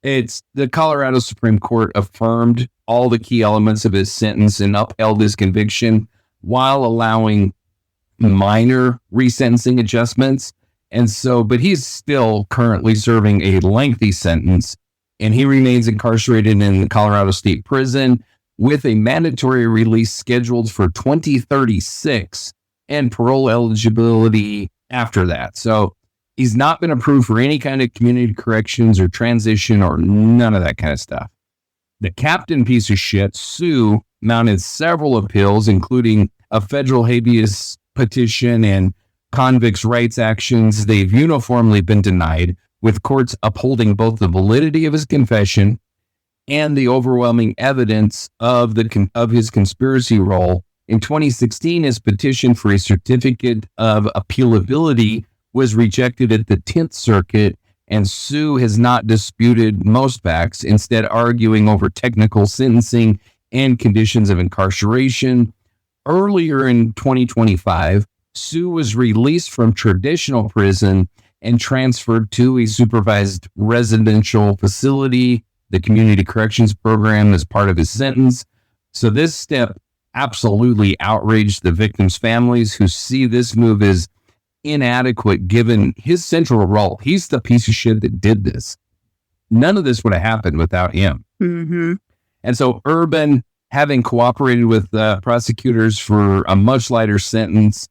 the Colorado Supreme Court affirmed all the key elements of his sentence and upheld his conviction while allowing minor resentencing adjustments. And so, but he's still currently serving a lengthy sentence, and he remains incarcerated in the Colorado State Prison with a mandatory release scheduled for 2036 and parole eligibility after that. So He's not been approved for any kind of community corrections or transition or none of that kind of stuff. The captain piece of shit, Sue, mounted several appeals, including a federal habeas petition and convicts' rights actions. They've uniformly been denied, with courts upholding both the validity of his confession and the overwhelming evidence of his conspiracy role. In 2016, his petition for a certificate of appealability was rejected at the 10th Circuit, and Sue has not disputed most facts, instead arguing over technical sentencing and conditions of incarceration. Earlier in 2025, Sue was released from traditional prison and transferred to a supervised residential facility, the Community Corrections Program, as part of his sentence. So this step absolutely outraged the victims' families, who see this move as inadequate given his central role. He's the piece of shit that did this. None of this would have happened without him. Mm-hmm. And so Urban, having cooperated with prosecutors for a much lighter sentence,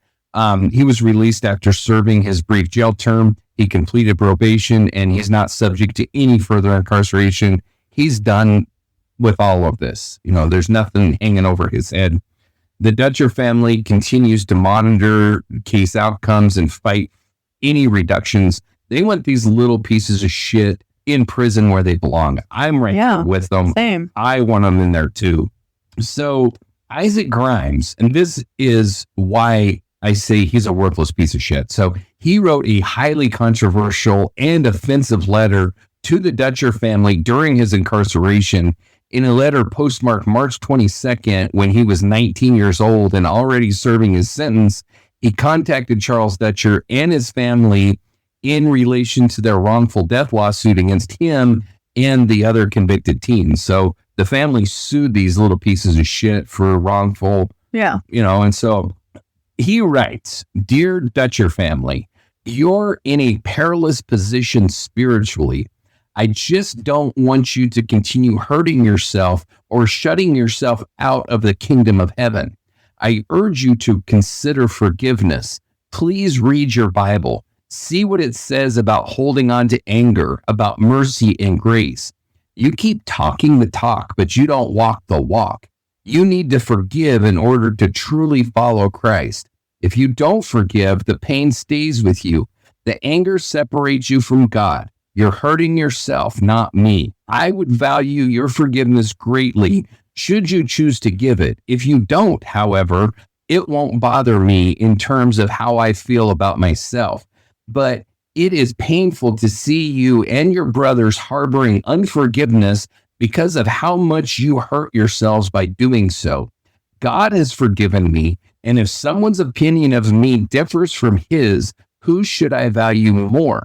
he was released after serving his brief jail term. He completed probation, and he's not subject to any further incarceration. He's done with all of this. There's nothing hanging over his head. The Dutcher family continues to monitor case outcomes and fight any reductions. They want these little pieces of shit in prison where they belong. I'm right there with them. Same. I want them in there too. So Isaac Grimes, and this is why I say he's a worthless piece of shit. So he wrote a highly controversial and offensive letter to the Dutcher family during his incarceration. In a letter postmarked March 22nd, when he was 19 years old and already serving his sentence, he contacted Charles Dutcher and his family in relation to their wrongful death lawsuit against him and the other convicted teens. So the family sued these little pieces of shit for wrongful, and so he writes, "Dear Dutcher family, you're in a perilous position spiritually. I just don't want you to continue hurting yourself or shutting yourself out of the kingdom of heaven. I urge you to consider forgiveness. Please read your Bible. See what it says about holding on to anger, about mercy and grace. You keep talking the talk, but you don't walk the walk. You need to forgive in order to truly follow Christ. If you don't forgive, the pain stays with you. The anger separates you from God. You're hurting yourself, not me. I would value your forgiveness greatly should you choose to give it. If you don't, however, it won't bother me in terms of how I feel about myself. But it is painful to see you and your brothers harboring unforgiveness because of how much you hurt yourselves by doing so. God has forgiven me, and if someone's opinion of me differs from his, who should I value more?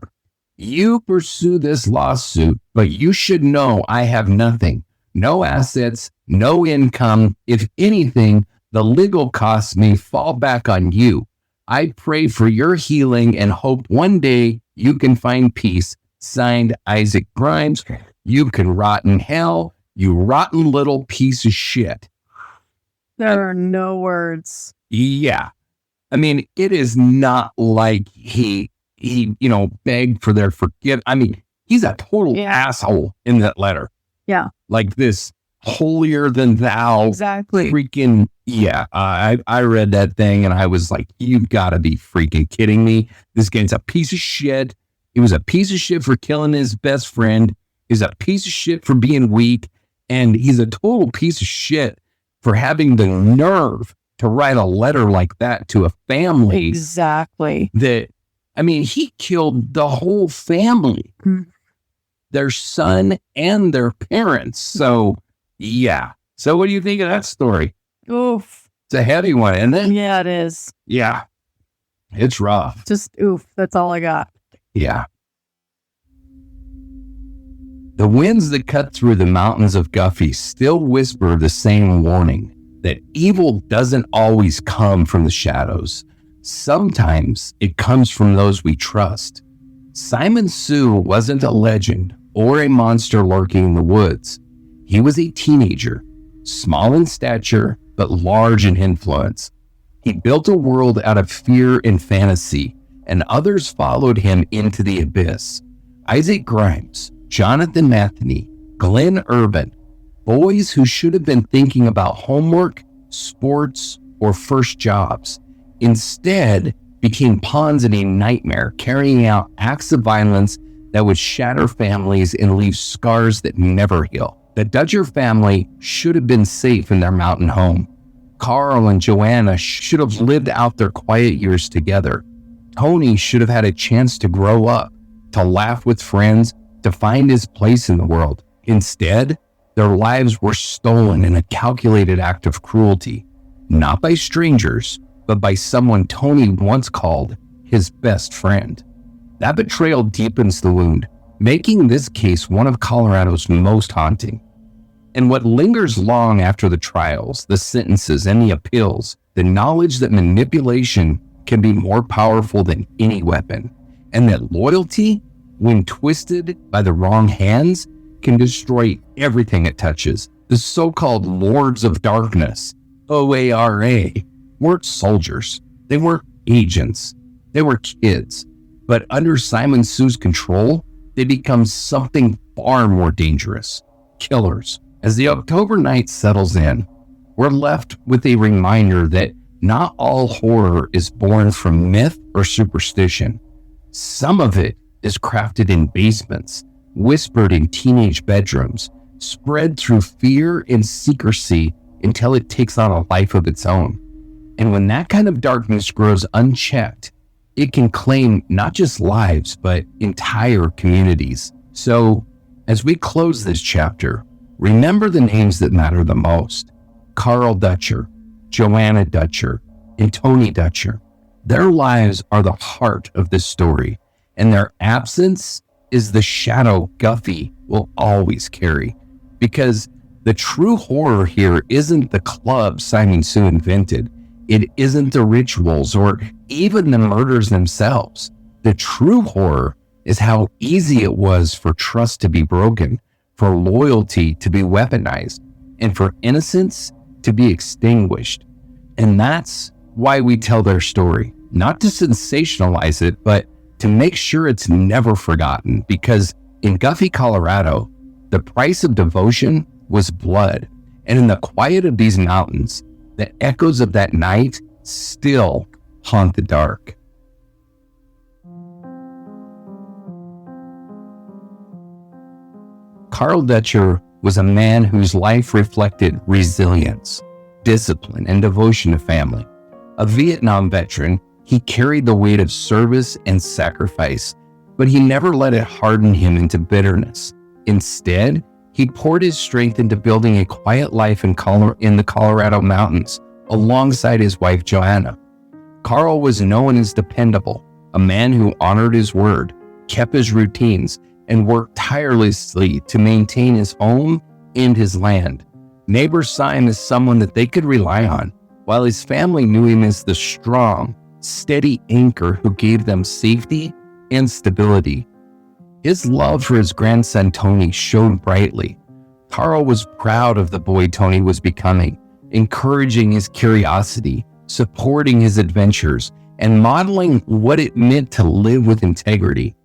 You pursue this lawsuit, but you should know I have nothing, no assets, no income. If anything, the legal costs may fall back on you. I pray for your healing and hope one day you can find peace. Signed, Isaac Grimes. You can rot in hell, you rotten little piece of shit." There are no words. Yeah. I mean, it is not like he begged for their forgiveness. I mean, he's a total asshole in that letter. Yeah. Like this holier than thou. Exactly. Freaking, I read that thing and I was like, you've got to be freaking kidding me. This guy's a piece of shit. He was a piece of shit for killing his best friend. He's a piece of shit for being weak. And he's a total piece of shit for having the nerve to write a letter like that to a family. Exactly. He killed the whole family, their son and their parents. So, yeah. So what do you think of that story? Oof. It's a heavy one, isn't it? Yeah, it is. Yeah. It's rough. Just oof. That's all I got. Yeah. The winds that cut through the mountains of Guffey still whisper the same warning that evil doesn't always come from the shadows. Sometimes it comes from those we trust. Simon Sue wasn't a legend or a monster lurking in the woods. He was a teenager, small in stature, but large in influence. He built a world out of fear and fantasy, and others followed him into the abyss. Isaac Grimes, Jonathan Matheny, Glenn Urban, boys who should have been thinking about homework, sports, or first jobs, instead became pawns in a nightmare, carrying out acts of violence that would shatter families and leave scars that never heal. The Dutcher family should have been safe in their mountain home. Carl and Joanna should have lived out their quiet years together. Tony should have had a chance to grow up, to laugh with friends, to find his place in the world. Instead, their lives were stolen in a calculated act of cruelty, not by strangers, but by someone Tony once called his best friend. That betrayal deepens the wound, making this case one of Colorado's most haunting. And what lingers long after the trials, the sentences, and the appeals, the knowledge that manipulation can be more powerful than any weapon, and that loyalty, when twisted by the wrong hands, can destroy everything it touches. The so-called Lords of Darkness, O.A.R.A, weren't soldiers. They weren't agents. They were kids. But under Simon Sue's control, they become something far more dangerous. Killers. As the October night settles in, we're left with a reminder that not all horror is born from myth or superstition. Some of it is crafted in basements, whispered in teenage bedrooms, spread through fear and secrecy until it takes on a life of its own. And when that kind of darkness grows unchecked, it can claim not just lives, but entire communities. So, as we close this chapter, remember the names that matter the most. Carl Dutcher, Joanna Dutcher, and Tony Dutcher. Their lives are the heart of this story, and their absence is the shadow Guffey will always carry. Because the true horror here isn't the club Simon Sue invented. It isn't the rituals or even the murders themselves. The true horror is how easy it was for trust to be broken, for loyalty to be weaponized, and for innocence to be extinguished. And that's why we tell their story, not to sensationalize it, but to make sure it's never forgotten. Because in Guffey, Colorado, the price of devotion was blood. And in the quiet of these mountains, the echoes of that night still haunt the dark. Carl Dutcher was a man whose life reflected resilience, discipline, and devotion to family. A Vietnam veteran, he carried the weight of service and sacrifice, but he never let it harden him into bitterness. Instead, he poured his strength into building a quiet life in the Colorado mountains alongside his wife, Joanna. Carl was known as dependable, a man who honored his word, kept his routines, and worked tirelessly to maintain his home and his land. Neighbors saw him as someone that they could rely on, while his family knew him as the strong, steady anchor who gave them safety and stability. His love for his grandson Tony shone brightly. Carl was proud of the boy Tony was becoming, encouraging his curiosity, supporting his adventures, and modeling what it meant to live with integrity.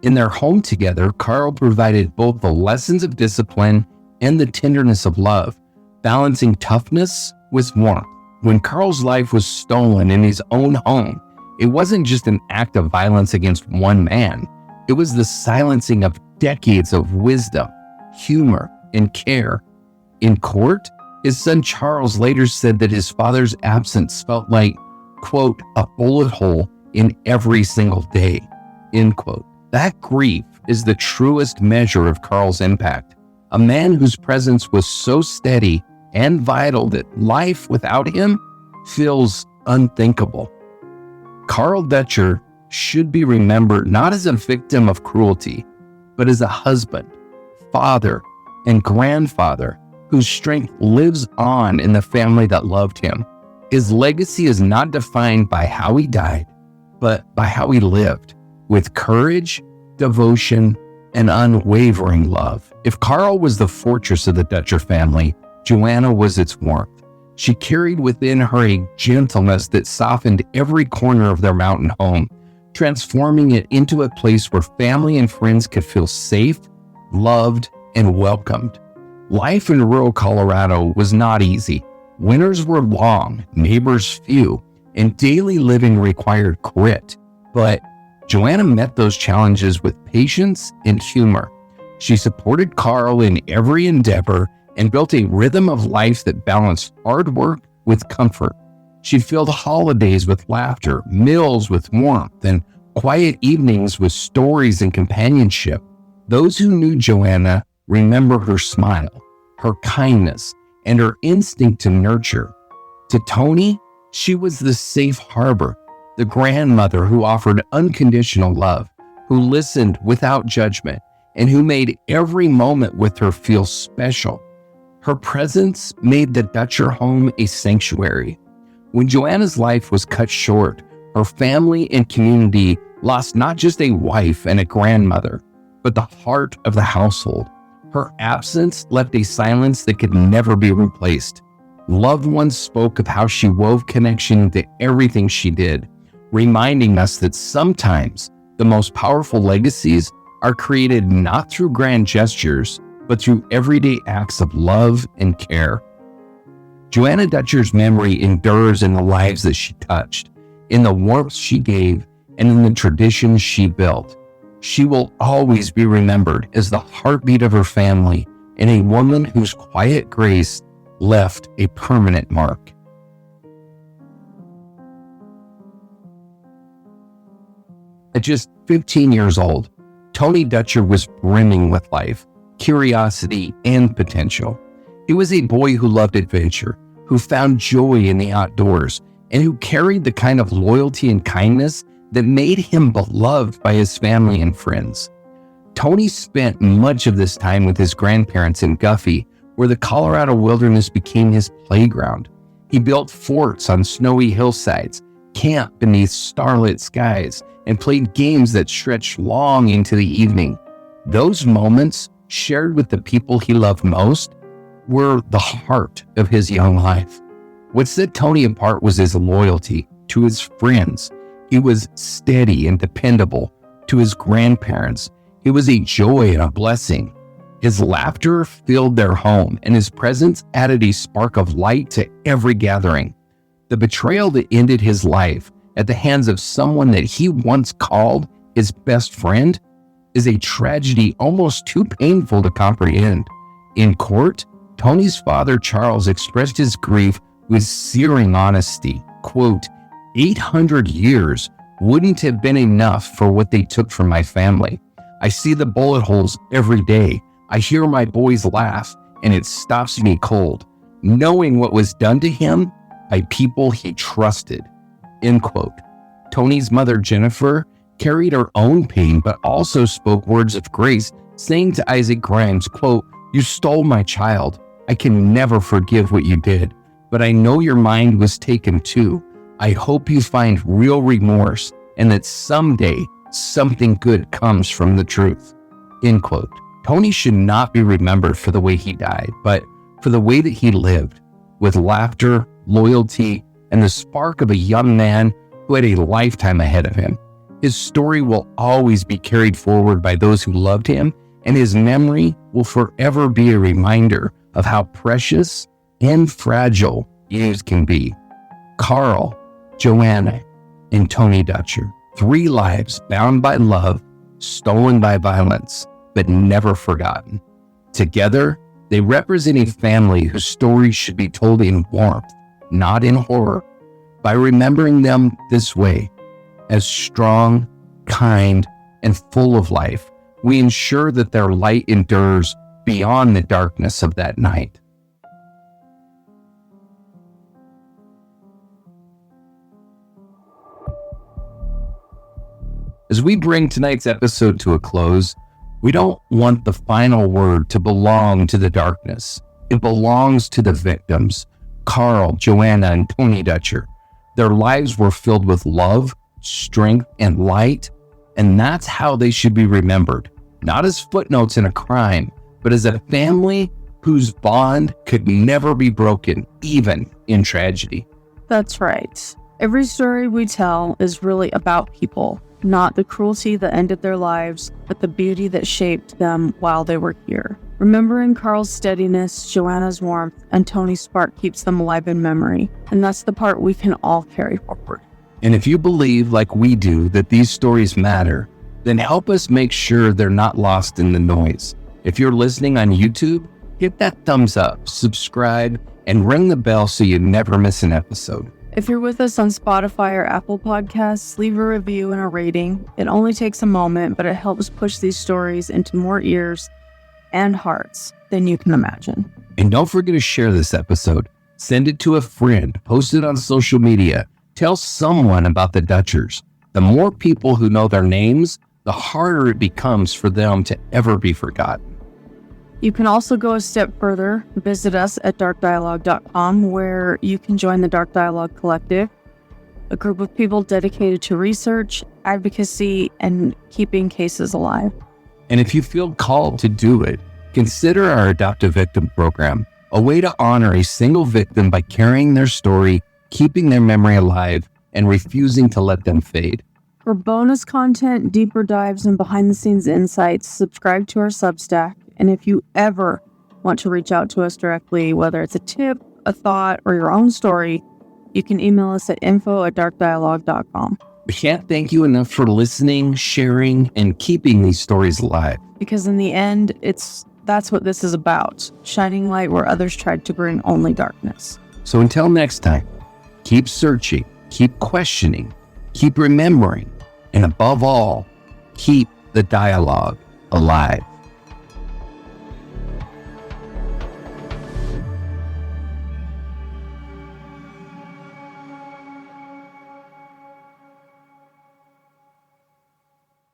In their home together, Carl provided both the lessons of discipline and the tenderness of love, balancing toughness with warmth. When Carl's life was stolen in his own home, it wasn't just an act of violence against one man. It was the silencing of decades of wisdom, humor, and care. In court, his son Charles later said that his father's absence felt like, quote, a bullet hole in every single day, end quote. That grief is the truest measure of Carl's impact. A man whose presence was so steady and vital that life without him feels unthinkable. Carl Dutcher should be remembered not as a victim of cruelty, but as a husband, father, and grandfather whose strength lives on in the family that loved him. His legacy is not defined by how he died, but by how he lived, with courage, devotion, and unwavering love. If Carl was the fortress of the Dutcher family, Joanna was its warmth. She carried within her a gentleness that softened every corner of their mountain home. transforming it into a place where family and friends could feel safe, loved, and welcomed. Life in rural Colorado was not easy. Winters were long, neighbors few, and daily living required grit. But Joanna met those challenges with patience and humor. She supported Carl in every endeavor and built a rhythm of life that balanced hard work with comfort. She filled holidays with laughter, meals with warmth, and quiet evenings with stories and companionship. Those who knew Joanna remember her smile, her kindness, and her instinct to nurture. To Tony, she was the safe harbor, the grandmother who offered unconditional love, who listened without judgment, and who made every moment with her feel special. Her presence made the Dutcher home a sanctuary. When Joanna's life was cut short, her family and community lost not just a wife and a grandmother, but the heart of the household. Her absence left a silence that could never be replaced. Loved ones spoke of how she wove connection into everything she did, reminding us that sometimes the most powerful legacies are created not through grand gestures, but through everyday acts of love and care. Joanna Dutcher's memory endures in the lives that she touched, in the warmth she gave, and in the traditions she built. She will always be remembered as the heartbeat of her family and a woman whose quiet grace left a permanent mark. At just 15 years old, Tony Dutcher was brimming with life, curiosity, and potential. He was a boy who loved adventure, who found joy in the outdoors, and who carried the kind of loyalty and kindness that made him beloved by his family and friends. Tony spent much of this time with his grandparents in Guffey, where the Colorado wilderness became his playground. He built forts on snowy hillsides, camped beneath starlit skies, and played games that stretched long into the evening. Those moments, shared with the people he loved most, were the heart of his young life. What set Tony apart was his loyalty to his friends. He was steady and dependable. To his grandparents, he was a joy and a blessing. His laughter filled their home, and his presence added a spark of light to every gathering. The betrayal that ended his life at the hands of someone that he once called his best friend is a tragedy almost too painful to comprehend. In court, Tony's father, Charles, expressed his grief with searing honesty. Quote, 800 years wouldn't have been enough for what they took from my family. I see the bullet holes every day. I hear my boys laugh, and it stops me cold, knowing what was done to him by people he trusted. End quote. Tony's mother, Jennifer, carried her own pain, but also spoke words of grace, saying to Isaac Grimes, quote, "You stole my child. I can never forgive what you did, but I know your mind was taken too. I hope you find real remorse and that someday something good comes from the truth." End quote. Tony should not be remembered for the way he died, but for the way that he lived, with laughter, loyalty, and the spark of a young man who had a lifetime ahead of him. His story will always be carried forward by those who loved him, and his memory will forever be a reminder of how precious and fragile youth can be. Carl, Joanna, and Tony Dutcher, 3 lives bound by love, stolen by violence, but never forgotten. Together, they represent a family whose stories should be told in warmth, not in horror. By remembering them this way, as strong, kind, and full of life, we ensure that their light endures beyond the darkness of that night. As we bring tonight's episode to a close, we don't want the final word to belong to the darkness. It belongs to the victims, Carl, Joanna, and Tony Dutcher. Their lives were filled with love, strength, and light, and that's how they should be remembered. Not as footnotes in a crime, but as a family whose bond could never be broken, even in tragedy. That's right. Every story we tell is really about people, not the cruelty that ended their lives, but the beauty that shaped them while they were here. Remembering Carl's steadiness, Joanna's warmth, and Tony's spark keeps them alive in memory, and that's the part we can all carry forward. And if you believe, like we do, that these stories matter, then help us make sure they're not lost in the noise. If you're listening on YouTube, hit that thumbs up, subscribe, and ring the bell so you never miss an episode. If you're with us on Spotify or Apple Podcasts, leave a review and a rating. It only takes a moment, but it helps push these stories into more ears and hearts than you can imagine. And don't forget to share this episode. Send it to a friend, post it on social media, tell someone about the Dutchers. The more people who know their names, the harder it becomes for them to ever be forgotten. You can also go a step further, visit us at darkdialogue.com, where you can join the Dark Dialogue Collective, a group of people dedicated to research, advocacy, and keeping cases alive. And if you feel called to do it, consider our Adoptive Victim Program, a way to honor a single victim by carrying their story, keeping their memory alive, and refusing to let them fade. For bonus content, deeper dives, and behind-the-scenes insights, subscribe to our Substack. And if you ever want to reach out to us directly, whether it's a tip, a thought, or your own story, you can email us at info@darkdialogue.com. We can't thank you enough for listening, sharing, and keeping these stories alive. Because in the end, that's what this is about, shining light where others tried to bring only darkness. So until next time, keep searching, keep questioning, keep remembering, and above all, keep the dialogue alive.